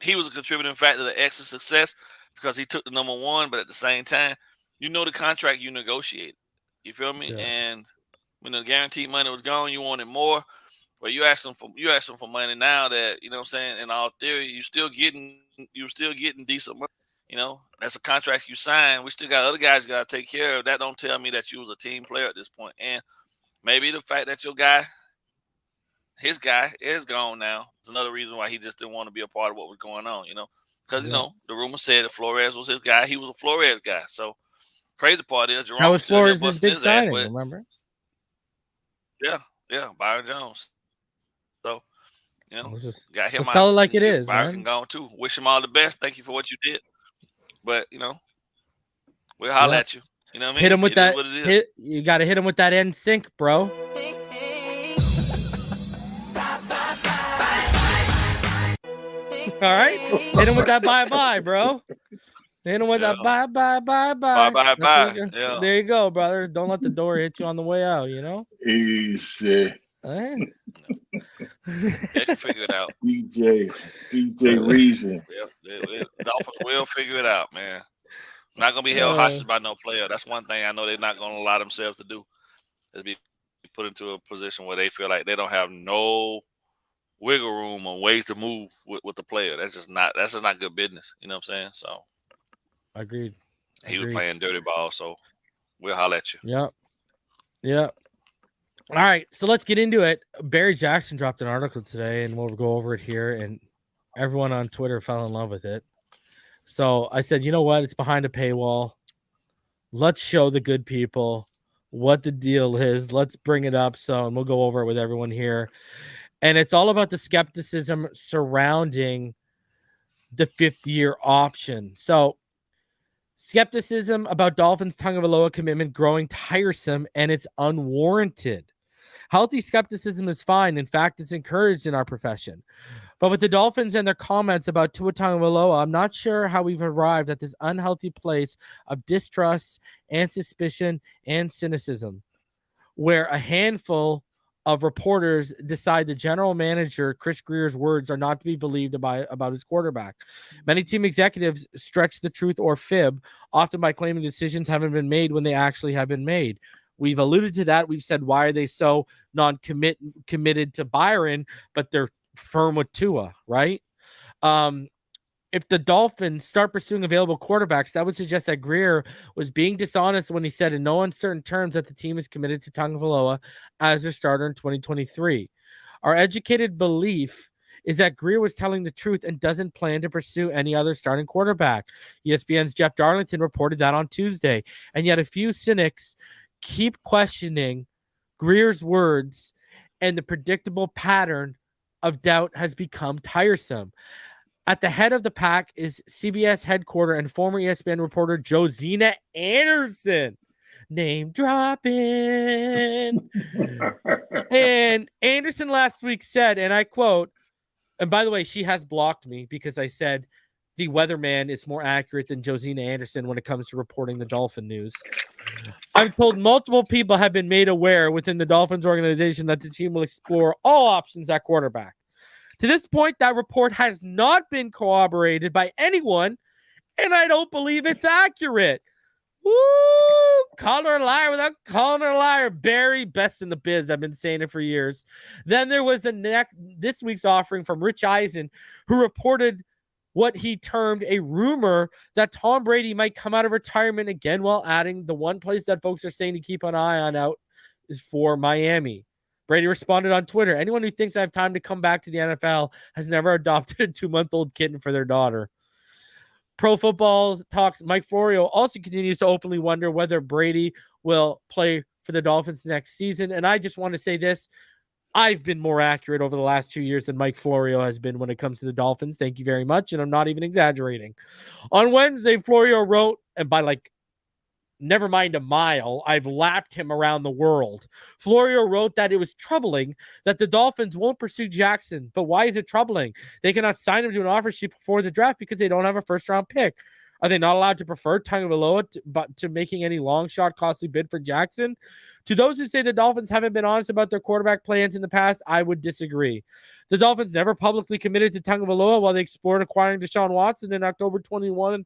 he was a contributing factor to X's success because he took the number one. But at the same time, the contract you negotiated. You feel me? Yeah. And when the guaranteed money was gone, you wanted more. Well, you asked them for money now that what I'm saying. In all theory, you're still getting decent money. That's a contract you signed. We still got other guys you got to take care of. That don't tell me that you was a team player at this point. And maybe the fact that his guy is gone now is another reason why he just didn't want to be a part of what was going on. Because the rumor said that Flores was his guy. He was a Flores guy. So crazy part is Jerome That was still here Flores' busting big his ass, signing, but remember? yeah, Byron Jones. So got him let's out. tell it like it is, Byron man. can go too. Wish him all the best. Thank you for what you did. But we'll holler at you. You know what I mean? Hit him with that. Hit, you got to hit him with that end sync, bro. All right, hit him with that bye, bro. Hit him with that bye. Bye. Yeah. There you go, brother. Don't let the door hit you on the way out. Easy. Hey. They can figure it out. DJ Reason. The Dolphins will figure it out, man. Not gonna be held hostage by no player. That's one thing I know they're not gonna allow themselves to do. Is be put into a position where they feel like they don't have no wiggle room or ways to move with the player. That's just not good business. You know what I'm saying? So agreed. He was playing dirty ball, so we'll holler at you. Yep. All right, so let's get into it. Barry Jackson dropped an article today, and we'll go over it here, and everyone on Twitter fell in love with it. So I said, you know what? It's behind a paywall. Let's show the good people what the deal is. Let's bring it up, and we'll go over it with everyone here. And it's all about the skepticism surrounding the fifth-year option. So skepticism about Dolphins' Tagovailoa commitment growing tiresome, and it's unwarranted. Healthy skepticism is fine. In fact, it's encouraged in our profession. But with the Dolphins and their comments about Tua Tagovailoa, I'm not sure how we've arrived at this unhealthy place of distrust and suspicion and cynicism, where a handful of reporters decide the general manager, Chris Grier's words are not to be believed about his quarterback. Many team executives stretch the truth or fib, often by claiming decisions haven't been made when they actually have been made. We've alluded to that. We've said, why are they so committed to Byron, but they're firm with Tua, right? If the Dolphins start pursuing available quarterbacks, that would suggest that Grier was being dishonest when he said in no uncertain terms that the team is committed to Tagovailoa as their starter in 2023. Our educated belief is that Grier was telling the truth and doesn't plan to pursue any other starting quarterback. ESPN's Jeff Darlington reported that on Tuesday, and yet a few cynics keep questioning Grier's words, and the predictable pattern of doubt has become tiresome. At the head of the pack is CBS headquarter and former ESPN reporter Josina Anderson. Name dropping. And Anderson last week said, and I quote, and by the way, she has blocked me because I said the weatherman is more accurate than Josina Anderson when it comes to reporting the Dolphin news. I'm told multiple people have been made aware within the Dolphins organization that the team will explore all options at quarterback. To this point, that report has not been corroborated by anyone, and I don't believe it's accurate. Woo! Call her a liar without calling her a liar. Barry, best in the biz. I've been saying it for years. Then there was this week's offering from Rich Eisen, who reported what he termed a rumor that Tom Brady might come out of retirement again, while adding the one place that folks are saying to keep an eye on out is for Miami. Brady responded on Twitter, anyone who thinks I have time to come back to the NFL has never adopted a 2-month-old kitten for their daughter. Pro Football Talks Mike Florio also continues to openly wonder whether Brady will play for the Dolphins next season. And I just want to say this, I've been more accurate over the last 2 years than Mike Florio has been when it comes to the Dolphins. Thank you very much, and I'm not even exaggerating. On Wednesday, Florio wrote, and by never mind a mile, I've lapped him around the world. Florio wrote that it was troubling that the Dolphins won't pursue Jackson. But why is it troubling? They cannot sign him to an offer sheet before the draft because they don't have a first-round pick. Are they not allowed to prefer Tagovailoa to making any long shot costly bid for Jackson? To those who say the Dolphins haven't been honest about their quarterback plans in the past, I would disagree. The Dolphins never publicly committed to Tagovailoa while they explored acquiring Deshaun Watson in October 2021.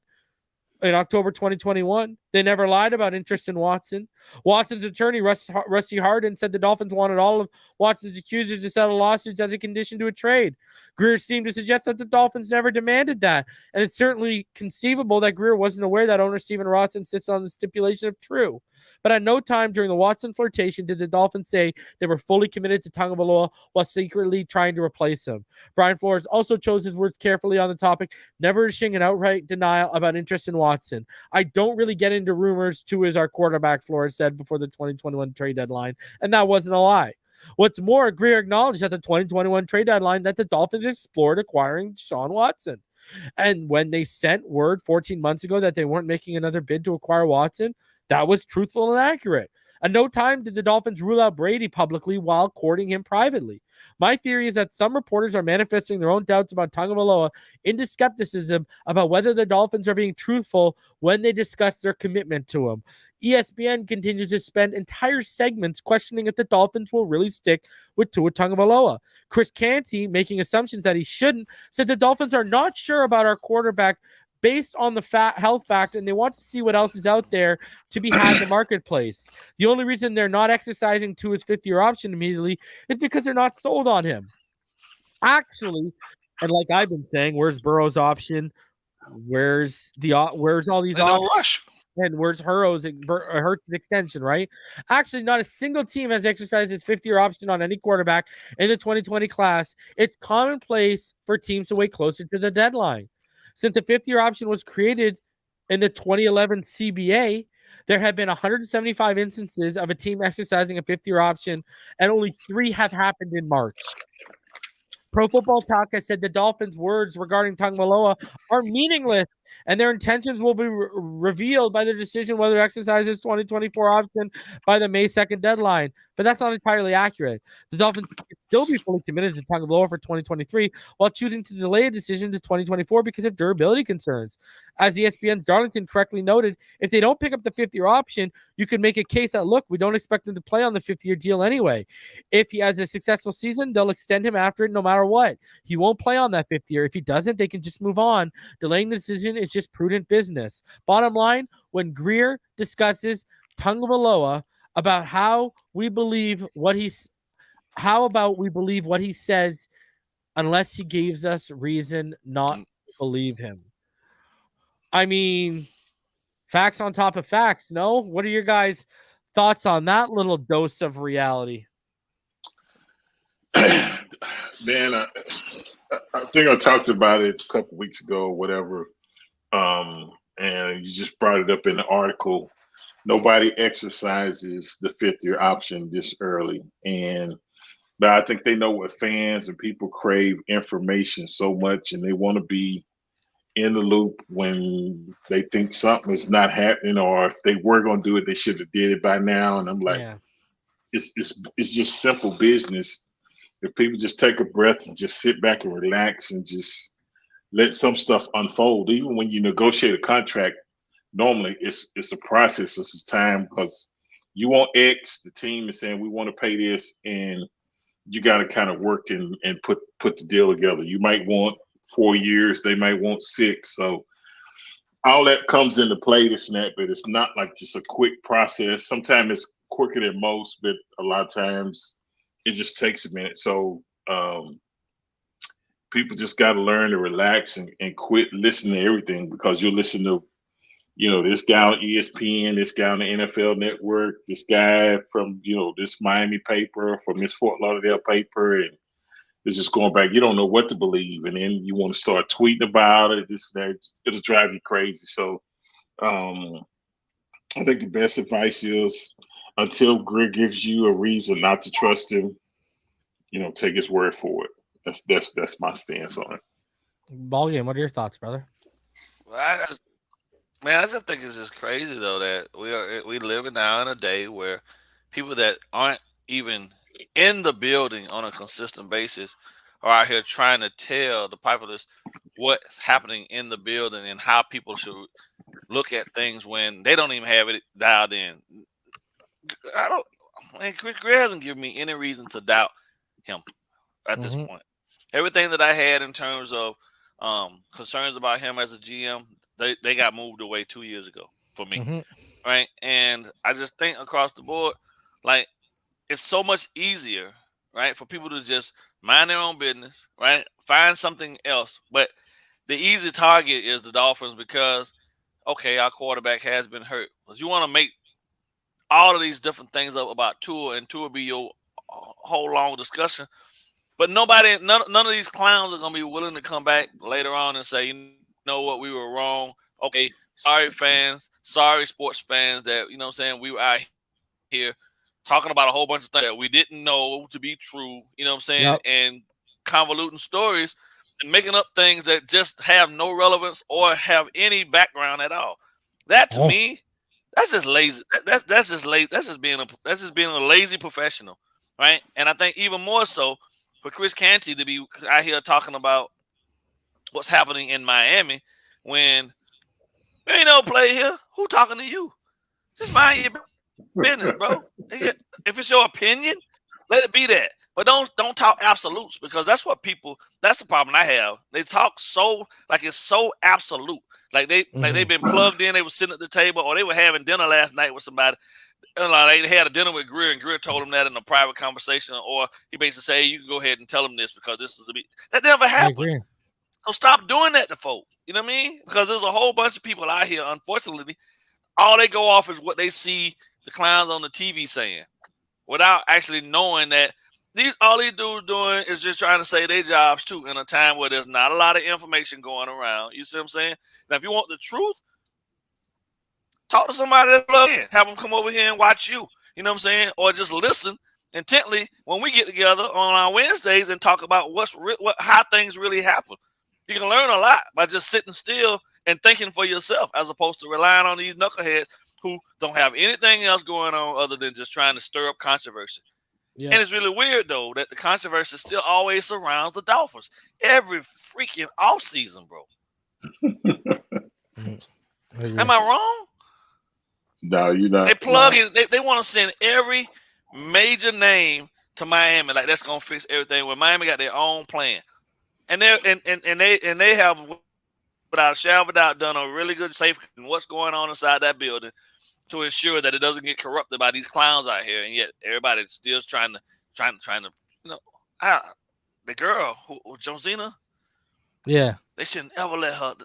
They never lied about interest in Watson. Watson's attorney, Rusty Hardin, said the Dolphins wanted all of Watson's accusers to settle lawsuits as a condition to a trade. Greer seemed to suggest that the Dolphins never demanded that, and it's certainly conceivable that Greer wasn't aware that owner Stephen Ross insists on the stipulation of true. But at no time during the Watson flirtation did the Dolphins say they were fully committed to Tagovailoa while secretly trying to replace him. Brian Flores also chose his words carefully on the topic, never issuing an outright denial about interest in Watson. I don't really get into rumors. Tua is our quarterback, Flores said before the 2021 trade deadline, and that wasn't a lie. What's more, Greer acknowledged at the 2021 trade deadline that the Dolphins explored acquiring Deshaun Watson. And when they sent word 14 months ago that they weren't making another bid to acquire Watson, that was truthful and accurate. At no time did the Dolphins rule out Brady publicly while courting him privately. My theory is that some reporters are manifesting their own doubts about Tagovailoa into skepticism about whether the Dolphins are being truthful when they discuss their commitment to him. ESPN continues to spend entire segments questioning if the Dolphins will really stick with Tua Tagovailoa. Chris Canty, making assumptions that he shouldn't, said the Dolphins are not sure about our quarterback based on the health factor, and they want to see what else is out there to be had in the marketplace. The only reason they're not exercising to his fifth-year option immediately is because they're not sold on him. Actually, and like I've been saying, where's Burrow's option? Where's all these options? Rush. And where's Hurts' extension, right? Actually, not a single team has exercised its fifth-year option on any quarterback in the 2020 class. It's commonplace for teams to wait closer to the deadline. Since the fifth-year option was created in the 2011 CBA, there have been 175 instances of a team exercising a fifth-year option, and only 3 have happened in March. Pro Football Talk has said the Dolphins' words regarding Tagovailoa are meaningless, and their intentions will be revealed by their decision whether to exercise its 2024 option by the May 2nd deadline. But that's not entirely accurate. The Dolphins can still be fully committed to Tagovailoa for 2023 while choosing to delay a decision to 2024 because of durability concerns. As ESPN's Darlington correctly noted, if they don't pick up the fifth-year option, you could make a case that, look, we don't expect him to play on the fifth-year deal anyway. If he has a successful season, they'll extend him after it no matter what. He won't play on that fifth year. If he doesn't, they can just move on. Delaying the decision is just prudent business. Bottom line, when Greer discusses Tagovailoa about how we believe what he says unless he gives us reason not to believe him. I mean, facts on top of facts, no? What are your guys' thoughts on that little dose of reality? Man, I think I talked about it a couple weeks ago or whatever, and you just brought it up in the article. Nobody exercises the fifth-year option this early, but I think they know what fans and people crave information so much, and they want to be in the loop when they think something is not happening, or if they were going to do it, they should have did it by now. And I'm like, it's just simple business. If people just take a breath and just sit back and relax and just let some stuff unfold, even when you negotiate a contract, normally it's a process. It's time because you want X, the team is saying we want to pay this, and you got to kind of work and put the deal together. You might want 4 years, they might want 6. So all that comes into play, this and that, but it's not like just a quick process. Sometimes it's quicker than most, but a lot of times it just takes a minute. So people just got to learn to relax and quit listening to everything, because you'll listen to, this guy on ESPN, this guy on the NFL Network, this guy from, this Miami paper, from this Fort Lauderdale paper, and it's just going back. You don't know what to believe, and then you want to start tweeting about it. It'll drive you crazy. So I think the best advice is, until Greg gives you a reason not to trust him, take his word for it. That's my stance on it. BallGame, what are your thoughts, brother? Well, I just think it's just crazy though that we living now in a day where people that aren't even in the building on a consistent basis are out here trying to tell the populace what's happening in the building and how people should look at things when they don't even have it dialed in. Chris Greer hasn't given me any reason to doubt him at this point. Everything that I had in terms of concerns about him as a GM, they got moved away 2 years ago for me, right? And I just think across the board, like, it's so much easier, right, for people to just mind their own business, right, find something else. But the easy target is the Dolphins because, okay, our quarterback has been hurt. Because you want to make all of these different things up about Tua, and Tua be your whole long discussion. But none of these clowns are going to be willing to come back later on and say, you know what, we were wrong. Okay, sorry, fans. Sorry, sports fans that, you know what I'm saying, we were out here talking about a whole bunch of things that we didn't know to be true, you know what I'm saying, and convoluting stories and making up things that just have no relevance or have any background at all. That to me, that's just lazy. That's just lazy. That's just being a lazy professional, right? And I think even more so for Chris Canty to be out here talking about what's happening in Miami when there ain't no play here. Who talking to you? Just mind your business, bro. If it's your opinion, let it be that. But don't talk absolutes, because that's the problem I have. They talk so like it's so absolute. Like they've been plugged in, they were sitting at the table, or they were having dinner last night with somebody. They had a dinner with Greer, and Greer told them that in a private conversation, or he basically said, hey, you can go ahead and tell them this because this is that never happened. So stop doing that to folk. You know what I mean? Because there's a whole bunch of people out here, unfortunately, all they go off is what they see the clowns on the TV saying, without actually knowing that all these dudes doing is just trying to say their jobs too in a time where there's not a lot of information going around. You see what I'm saying? Now, if you want the truth, talk to somebody that's plugged in. Have them come over here and watch you. You know what I'm saying? Or just listen intently when we get together on our Wednesdays and talk about how things really happen. You can learn a lot by just sitting still and thinking for yourself, as opposed to relying on these knuckleheads who don't have anything else going on other than just trying to stir up controversy. Yeah. And it's really weird, though, that the controversy still always surrounds the Dolphins every freaking offseason, bro. Am I wrong? No, you're not. They plug in. They want to send every major name to Miami, like that's gonna fix everything. When Miami got their own plan, and they have, without a shadow of a doubt, done a really good safety in what's going on inside that building to ensure that it doesn't get corrupted by these clowns out here. And yet everybody's still trying to, the girl Josina. Yeah, they shouldn't ever let her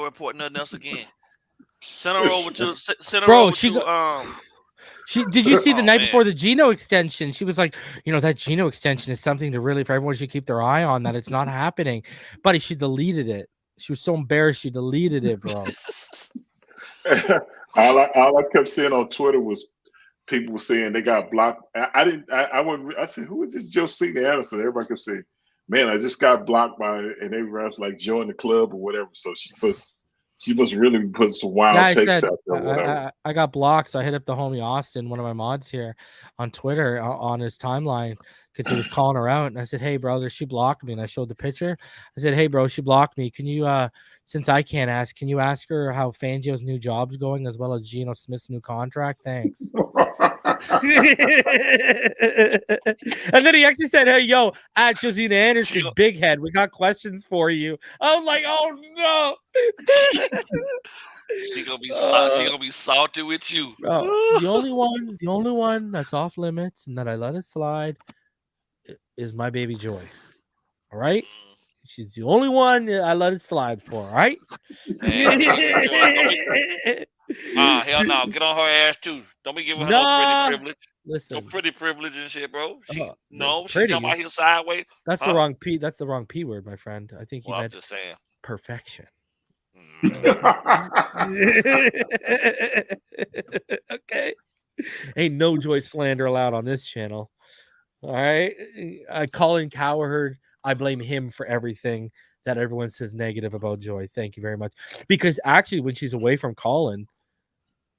report nothing else again. Send her over to. Did you see the night before the Geno extension? She was like, that Geno extension is something to really, for everyone should keep their eye on, that it's not happening. Buddy, she deleted it. She was so embarrassed she deleted it, bro. all I kept seeing on Twitter was people saying they got blocked. I said, who is this Josina Anderson? Everybody kept saying, man, I just got blocked by it, and everybody was like, join the club or whatever. So she must really put some wild takes out there. I got blocked, so I hit up the homie Austin, one of my mods here, on Twitter on his timeline, because he was calling her out. And I said, hey, brother, she blocked me. And I showed the picture. I said, hey, bro, she blocked me. Can you, since I can't ask, can you ask her how Fangio's new job's going, as well as Geno Smith's new contract? Thanks. And then he actually said, hey, yo, at Josina Anderson, big head, we got questions for you. I'm like, oh, no. She gonna be salty with you. The only one that's off limits and that I let it slide is my baby Joy. All right, she's the only one I let it slide for. All right. Hell no, get on her ass too. Don't be giving her no pretty privilege. Listen, no pretty privilege and shit, bro. She pretty. jump out here sideways. That's the wrong P. That's the wrong P word, my friend. I think you meant just saying perfection. Okay. Ain't no Joy slander allowed on this channel. All right. Colin Cowherd, I blame him for everything that everyone says negative about Joy. Thank you very much. Because actually, when she's away from Colin,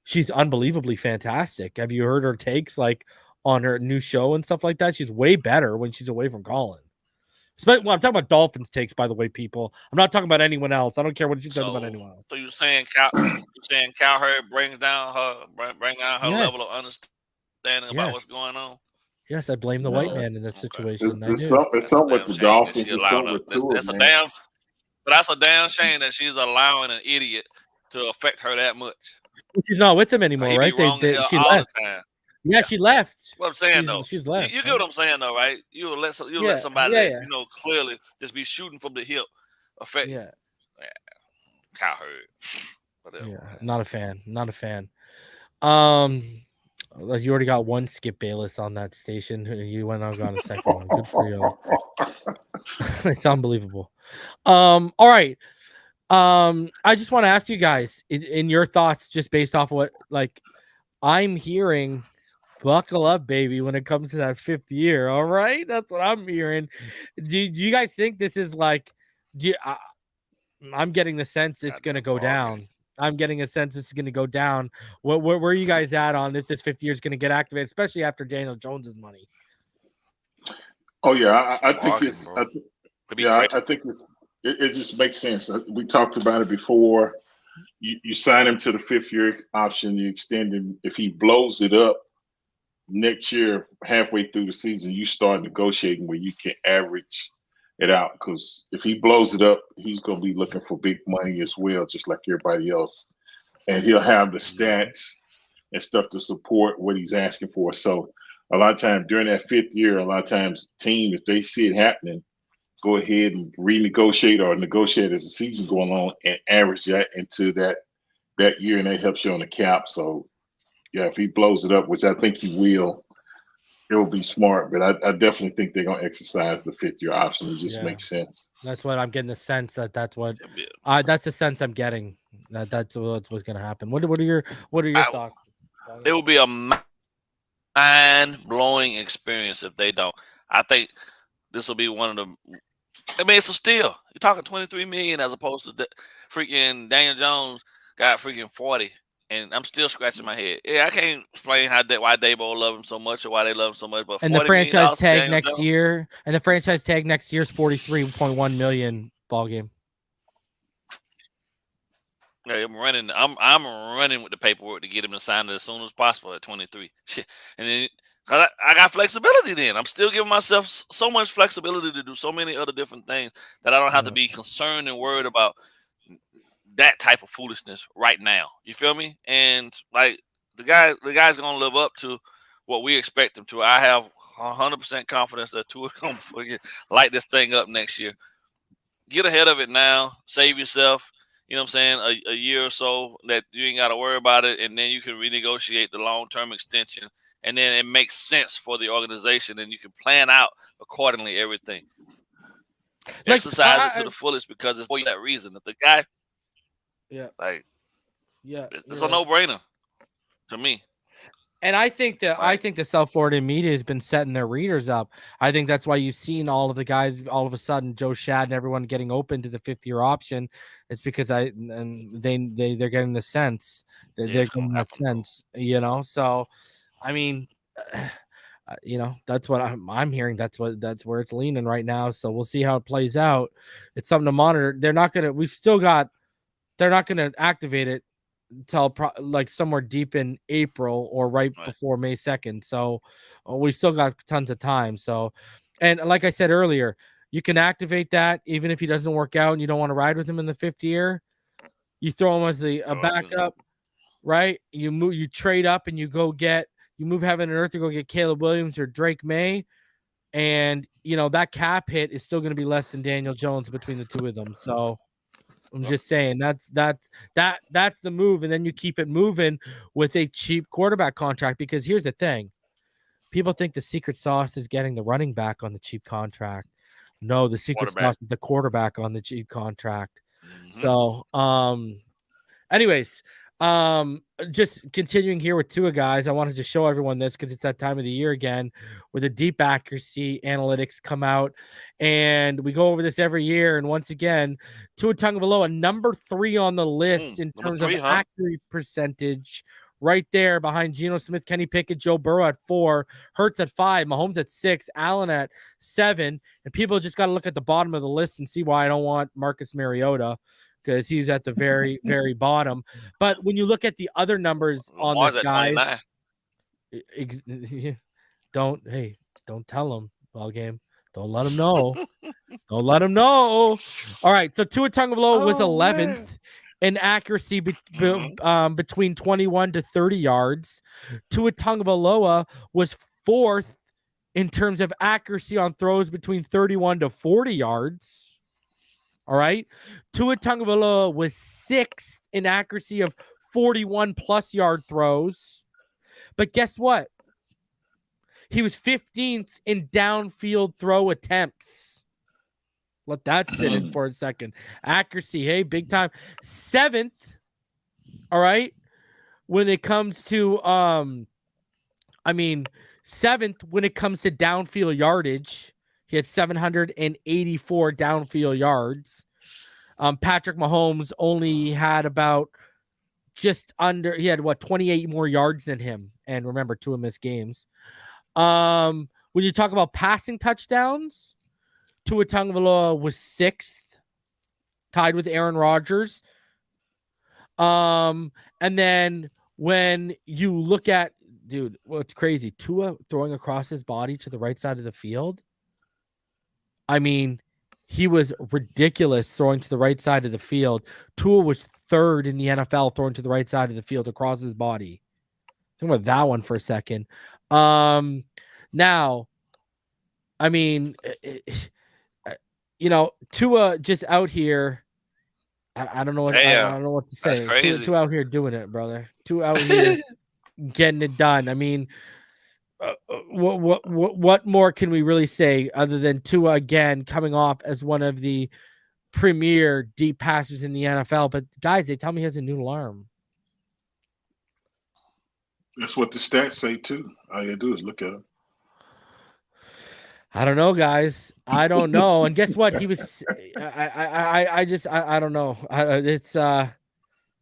she's unbelievably fantastic. Have you heard her takes like on her new show and stuff like that? She's way better when she's away from Colin. Well, I'm talking about Dolphins takes, by the way, people. I'm not talking about anyone else. I don't care what she says about anyone else. So you're saying Cowherd brings down her level of understanding about what's going on? Yes, I blame the white man in this situation. It's something with the Dolphins. That's a damn shame that she's allowing an idiot to affect her that much. She's not with them anymore, right? She left. Yeah, she left. What I'm saying though, she's left. You get what I'm saying though, right? You'll let somebody that, clearly just be shooting from the hip affect. Yeah. Cowherd. Whatever. Yeah, not a fan. You already got one Skip Bayless on that station. You went on got a second one. Good for you. It's unbelievable. All right. I just want to ask you guys in your thoughts, just based off what I'm hearing. Buckle up, baby, when it comes to that 5th year. All right, that's what I'm hearing. Do you guys think this is I'm getting the sense it's going to go down. I'm getting a sense it's going to go down. Where are you guys at on if this 5th year is going to get activated, especially after Daniel Jones's money? Oh yeah, I think it's. I think it just makes sense. We talked about it before. You sign him to the 5th year option. You extend him. If he blows it up next year, halfway through the season, you start negotiating where you can average it out. Because if he blows it up, he's going to be looking for big money as well, just like everybody else. And he'll have the stats and stuff to support what he's asking for. So a lot of times during that 5th year, a lot of times team, if they see it happening, go ahead and renegotiate or negotiate as the season's going on and average that into that year, and that helps you on the cap. So yeah, if he blows it up, which I think he will, it will be smart. But I definitely think they're going to exercise the 5th year option. It just makes sense. That's what I'm getting the sense that's the sense I'm getting. That's what's going to happen. What are your thoughts? It will be a mind-blowing experience if they don't. I think this will be one of the. I mean, it's a steal. You're talking $23 million as opposed to freaking Daniel Jones got freaking 40. And I'm still scratching my head. Yeah, I can't explain why Dabo love him so much or why they love him so much. But and the franchise tag next year, is $43.1 million. BallGame. Yeah, I'm running with the paperwork to get him to sign it as soon as possible at 23. And then I got flexibility. Then I'm still giving myself so much flexibility to do so many other different things that I don't have to be concerned and worried about that type of foolishness right now. You feel me? And the guy's gonna live up to what we expect him to. I have 100% confidence that Tua gonna light this thing up next year. Get ahead of it now. Save yourself. You know what I'm saying? A year or so that you ain't got to worry about it, and then you can renegotiate the long-term extension, and then it makes sense for the organization, and you can plan out accordingly everything. Exercise it to the fullest because it's for that reason. If the guy. It's a no-brainer to me. And I think the South Florida media has been setting their readers up. I think that's why you've seen all of the guys all of a sudden, Joe Shad and everyone getting open to the 5th year option. It's because they're getting the sense they're getting that sense, So, I mean, that's what I'm hearing. That's where it's leaning right now. So we'll see how it plays out. It's something to monitor. They're not going to activate it until somewhere deep in April or right before May 2nd. So we still got tons of time. So, and like I said earlier, you can activate that even if he doesn't work out and you don't want to ride with him in the 5th year. You throw him as a backup, right? You trade up and you move heaven and earth to go get Caleb Williams or Drake May. And, that cap hit is still going to be less than Daniel Jones between the two of them. So, I'm just saying that's the move. And then you keep it moving with a cheap quarterback contract, because here's the thing. People think the secret sauce is getting the running back on the cheap contract. No, the secret sauce is the quarterback on the cheap contract. Mm-hmm. So, anyways, Just continuing here with Tua, guys. I wanted to show everyone this because it's that time of the year again where the deep accuracy analytics come out, and we go over this every year. And once again, Tua Tagovailoa, number 3 on the list in terms of accuracy percentage, right there behind Geno Smith, Kenny Pickett, Joe Burrow at 4, Hurts at 5, Mahomes at 6, Allen at 7, and people just got to look at the bottom of the list and see why I don't want Marcus Mariota, because he's at the very, very bottom. But when you look at the other numbers on this guy, don't tell him, BallGame. Don't let him know. Don't let him know. All right, so Tua Tagovailoa was 11th in accuracy between 21 to 30 yards. Tua Tagovailoa was 4th in terms of accuracy on throws between 31 to 40 yards. All right. Tua Tagovailoa was 6th in accuracy of 41+ yard throws. But guess what? He was 15th in downfield throw attempts. Let that sit in for a second. Accuracy, hey, big time. 7th. All right. When it comes to 7th when it comes to downfield yardage. He had 784 downfield yards. Patrick Mahomes only had about he had 28 more yards than him. And remember, 2 missed games. When you talk about passing touchdowns, Tua Tagovailoa was 6th, tied with Aaron Rodgers. And then when you look at, dude, what's crazy, Tua throwing across his body to the right side of the field. I mean, he was ridiculous throwing to the right side of the field. Tua was 3rd in the NFL throwing to the right side of the field across his body. Think about that one for a second. Now, I mean, Tua just out here. I don't know what I don't know what to say. Tua out here doing it, brother. Tua out here getting it done. I mean, what more can we really say other than Tua again coming off as one of the premier deep passers in the NFL? But guys, they tell me he has a new alarm. That's what the stats say too. All you do is look at him. I don't know, guys. I don't know. And guess what? He was. I don't know.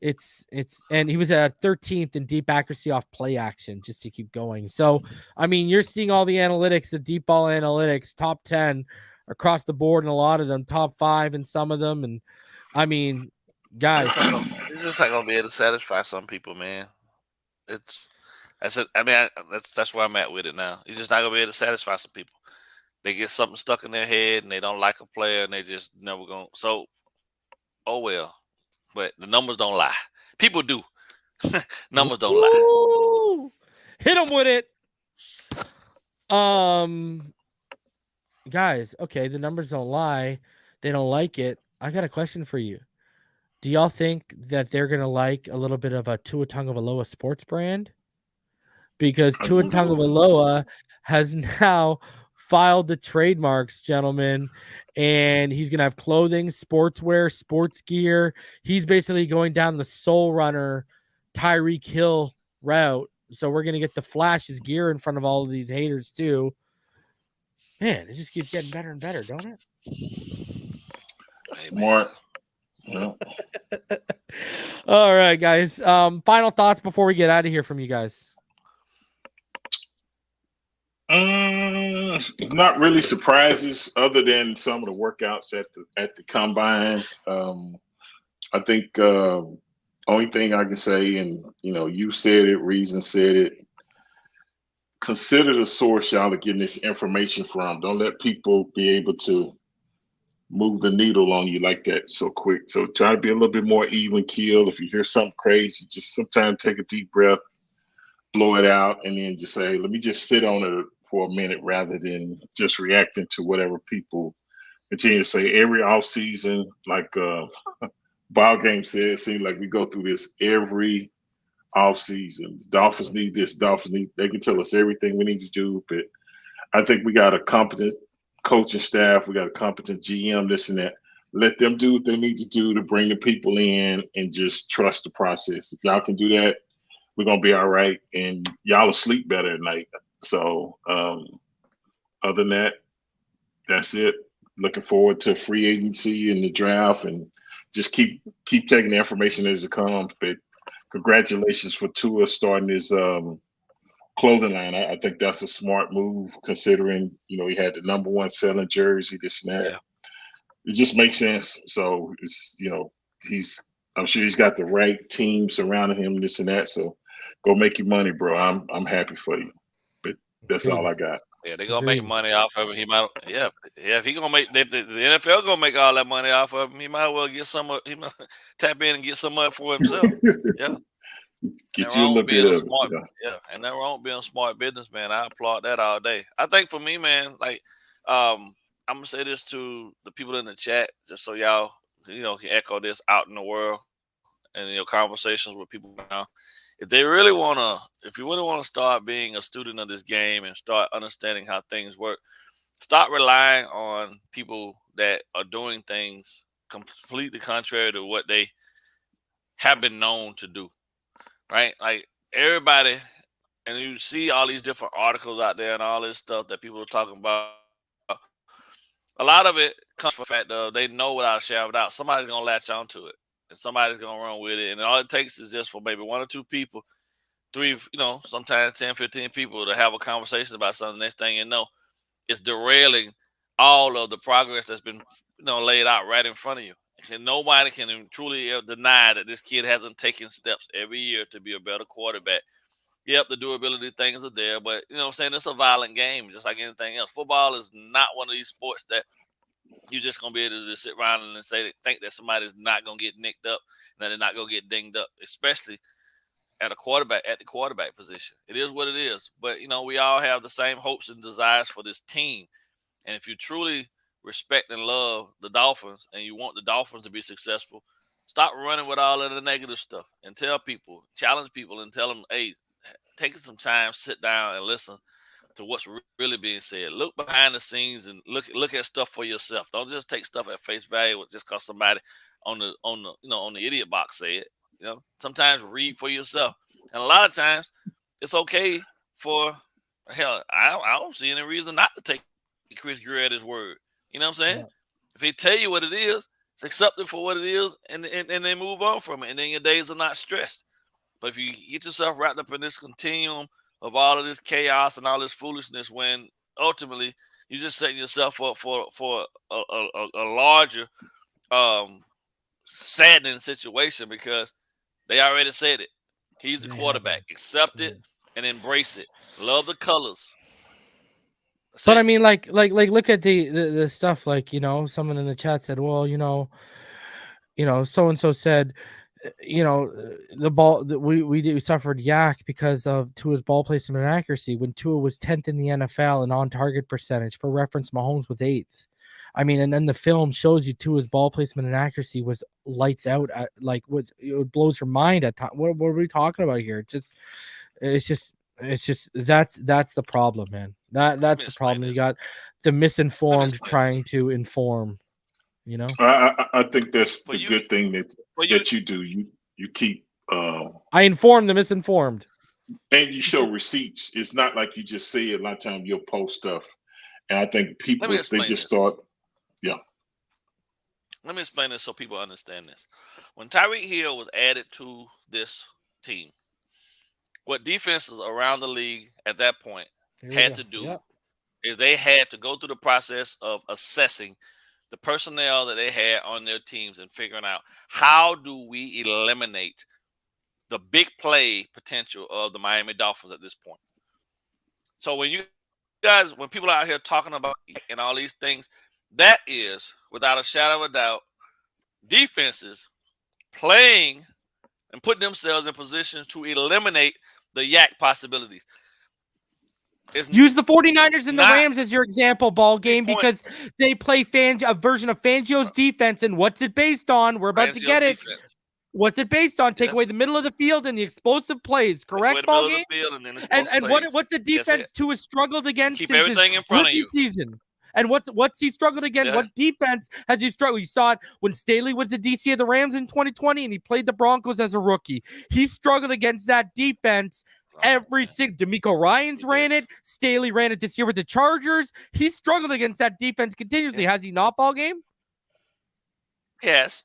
It's and he was at 13th in deep accuracy off play action, just to keep going. So, I mean, you're seeing all the analytics, the deep ball analytics, top 10 across the board, and a lot of them, top 5 in some of them. And I mean, guys, it's just not gonna be able to satisfy some people, man. That's where I'm at with it now. You're just not gonna be able to satisfy some people. They get something stuck in their head and they don't like a player and they just never gonna. So, oh well. But the numbers don't lie. People do. Numbers don't lie. Hit them with it. Guys, okay, the numbers don't lie. They don't like it. I got a question for you. Do y'all think that they're going to like a little bit of a Tua Tagovailoa sports brand? Because Tua Tagovailoa has now filed the trademarks, gentlemen, and he's gonna have clothing, sportswear, sports gear. He's basically going down the Soul Runner Tyreek Hill route. So we're gonna get the Flash's gear in front of all of these haters too. Man, it just keeps getting better and better, don't it? Smart. Yeah. All right, guys. Final thoughts before we get out of here from you guys. Not really surprises other than some of the workouts at the combine. I think only thing I can say, and you said it, Reason said it. Consider the source y'all are getting this information from. Don't let people be able to move the needle on you like that so quick. So try to be a little bit more even keel. If you hear something crazy, just sometimes take a deep breath, blow it out, and then just say, let me just sit on it for a minute rather than just reacting to whatever people continue to say. Every offseason, like BallGame said, it seems like we go through this every offseason. Dolphins need this, they can tell us everything we need to do, but I think we got a competent coaching staff, we got a competent GM, this and that. let them do what they need to do to bring the people in and just trust the process. If y'all can do that, we're gonna be all right, and y'all will sleep better at night. So other than that, that's it. Looking forward to free agency and the draft, and just keep taking the information as it comes. But congratulations for Tua starting his clothing line. I think that's a smart move, considering he had the number one selling jersey, this and that. Yeah. It just makes sense. So it's I'm sure he's got the right team surrounding him, this and that. So go make your money, bro. I'm happy for you. But that's all I got. Yeah, they're gonna make money off of him. He might, if he gonna make, the NFL gonna make all that money off of him, he might well get some. He might tap in and get some of it for himself. Yeah, get you a little bit of smart, and that wrong being a smart businessman. I applaud that all day. I think for me, man, like, I'm gonna say this to the people in the chat, just so y'all, can echo this out in the world and your conversations with people now. If you really want to start being a student of this game and start understanding how things work, start relying on people that are doing things completely contrary to what they have been known to do, right? Like everybody, and you see all these different articles out there and all this stuff that people are talking about. A lot of it comes from the fact that they know without a shadow of a doubt somebody's going to latch onto it. And somebody's going to run with it. And all it takes is just for maybe one or two people, three, sometimes 10, 15 people to have a conversation about something. Next thing you know, it's derailing all of the progress that's been, laid out right in front of you. And nobody can truly deny that this kid hasn't taken steps every year to be a better quarterback. Yep, the durability things are there, but, it's a violent game, just like anything else. Football is not one of these sports that you're just going to be able to just sit around and think that somebody's not going to get nicked up and that they're not going to get dinged up, especially at the quarterback position. It is what it is. But, we all have the same hopes and desires for this team. And if you truly respect and love the Dolphins and you want the Dolphins to be successful, stop running with all of the negative stuff and challenge people and tell them, hey, take some time, sit down and listen to what's really being said. Look behind the scenes and look at stuff for yourself. Don't just take stuff at face value just because somebody on the idiot box say it. Sometimes read for yourself. And a lot of times it's okay for I don't see any reason not to take Chris Greer at his word. You know what I'm saying? Yeah. If he tell you what it is, accept it for what it is and then move on from it. And then your days are not stressed. But if you get yourself wrapped up in this continuum of all of this chaos and all this foolishness, when ultimately you're just setting yourself up for a larger saddening situation, because they already said it. He's the quarterback. Accept it and embrace it. Love the colors. But I mean, like, look at the stuff. Like, someone in the chat said, well, so and so said, the ball that we suffered yak because of Tua's ball placement and accuracy when Tua was 10th in the NFL in on target percentage. For reference, Mahomes was 8th. I mean, and then the film shows you Tua's ball placement and accuracy was lights out. It blows your mind at times. What are we talking about here? It's just that's the problem, man. That's the problem. You got the misinformed trying to inform. I think that's the good thing that you do. You keep. I inform the misinformed, and you show receipts. It's not like you just say it. A lot of times you'll post stuff, and I think people they just start. Yeah. Let me explain this so people understand this. When Tyreek Hill was added to this team, what defenses around the league at that point had to do is they had to go through the process of assessing the personnel that they had on their teams and figuring out how do we eliminate the big play potential of the Miami Dolphins at this point. So when people out here talking about and all these things, that is, without a shadow of a doubt, defenses playing and putting themselves in positions to eliminate the yak possibilities. Use the 49ers and the Rams as your example, ball game, because they play a version of Fangio's defense. And what's it based on? We're about to get it. Defense. What's it based on? Take away the middle of the field and the explosive plays, correct, ball game? And what's the defense Tua has struggled against? Keep everything in front of you. Season. And what's he struggled against? Yeah. What defense has he struggled? You saw it when Staley was the DC of the Rams in 2020 and he played the Broncos as a rookie. He struggled against that defense every single. D'Amico Ryans ran it. Staley ran it this year with the Chargers. He struggled against that defense continuously. Has he not, BallGame? Yes,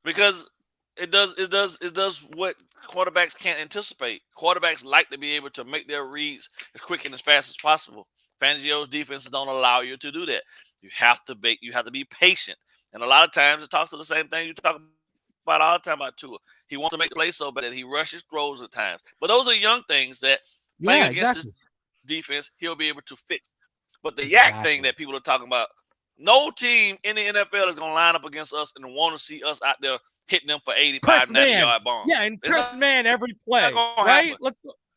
because it does what quarterbacks can't anticipate. Quarterbacks like to be able to make their reads as quick and as fast as possible. Fangio's defenses don't allow you to do that. You have to be patient, and a lot of times it talks to the same thing you talk about all the time about Tua. He wants to make the play so bad that he rushes throws at times. But those are young things that playing against this defense he'll be able to fix. But the yak thing that people are talking about, no team in the NFL is going to line up against us and want to see us out there hitting them for 85, 90-yard bombs. Yeah, and press man every play, right?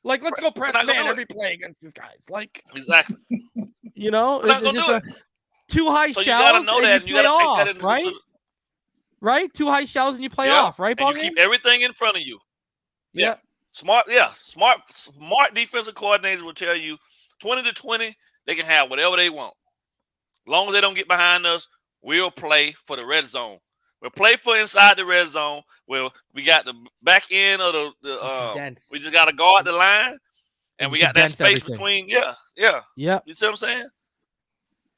Let's go press man every play against these guys. Like exactly. You know, it's just two high so shells. You got to know that, and you got to take that into right? Right? Two high shells and you play off, right, BallGame? You keep everything in front of you. Yeah. Smart defensive coordinators will tell you 20-20, they can have whatever they want. As long as they don't get behind us, we'll play for the red zone. We'll play for inside the red zone where we got the back end of we just got to guard the line, and we got that space between. Yeah. You see what I'm saying?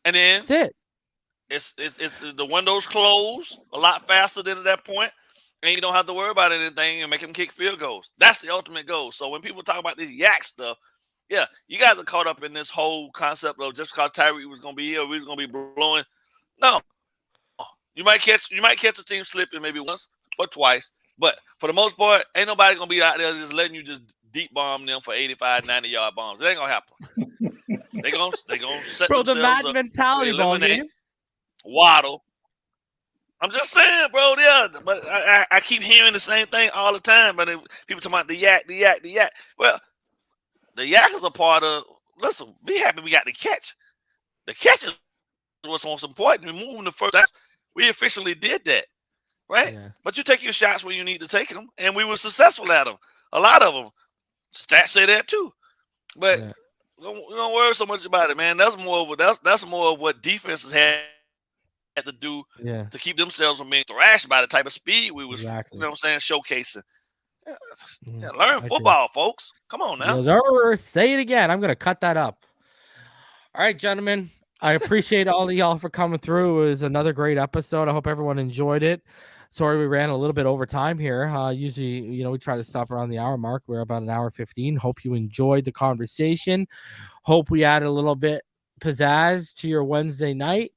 And then that's it. It's the windows close a lot faster than at that point, and you don't have to worry about anything and make them kick field goals. That's the ultimate goal. So when people talk about this yak stuff, yeah, you guys are caught up in this whole concept of just because Tyreek was going to be here, we was going to be blowing. No, you might catch a team slipping maybe once or twice, but for the most part, ain't nobody going to be out there just letting you just deep bomb them for 85, 90-yard bombs. It ain't going to happen. They gonna set bro, themselves the Madden up mentality, BallGame. Waddle. I'm just saying, bro. Yeah, but I keep hearing the same thing all the time. But people talking about the yak. Well, the yak is a part of. Listen, be happy we got the catch. The catch is what's most important. We're moving the first. We officially did that, right? Yeah. But you take your shots when you need to take them, and we were successful at them. A lot of them. Stats say that too. But don't worry so much about it, man. That's more of what defenses had to do to keep themselves from being thrashed by the type of speed we was, you know what I'm saying, showcasing. Learn football, folks. Come on now. Say it again. I'm going to cut that up. All right, gentlemen. I appreciate all of y'all for coming through. It was another great episode. I hope everyone enjoyed it. Sorry we ran a little bit over time here. Usually, we try to stop around the hour mark. We're about an hour 15. Hope you enjoyed the conversation. Hope we added a little bit pizzazz to your Wednesday night.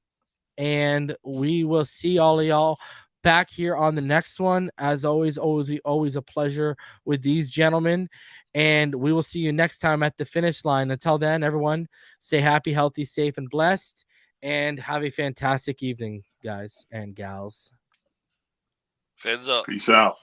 And we will see all of y'all back here on the next one. As always a pleasure with these gentlemen. And we will see you next time at the finish line. Until then, everyone, stay happy, healthy, safe, and blessed. And have a fantastic evening, guys and gals. Heads up. Peace out.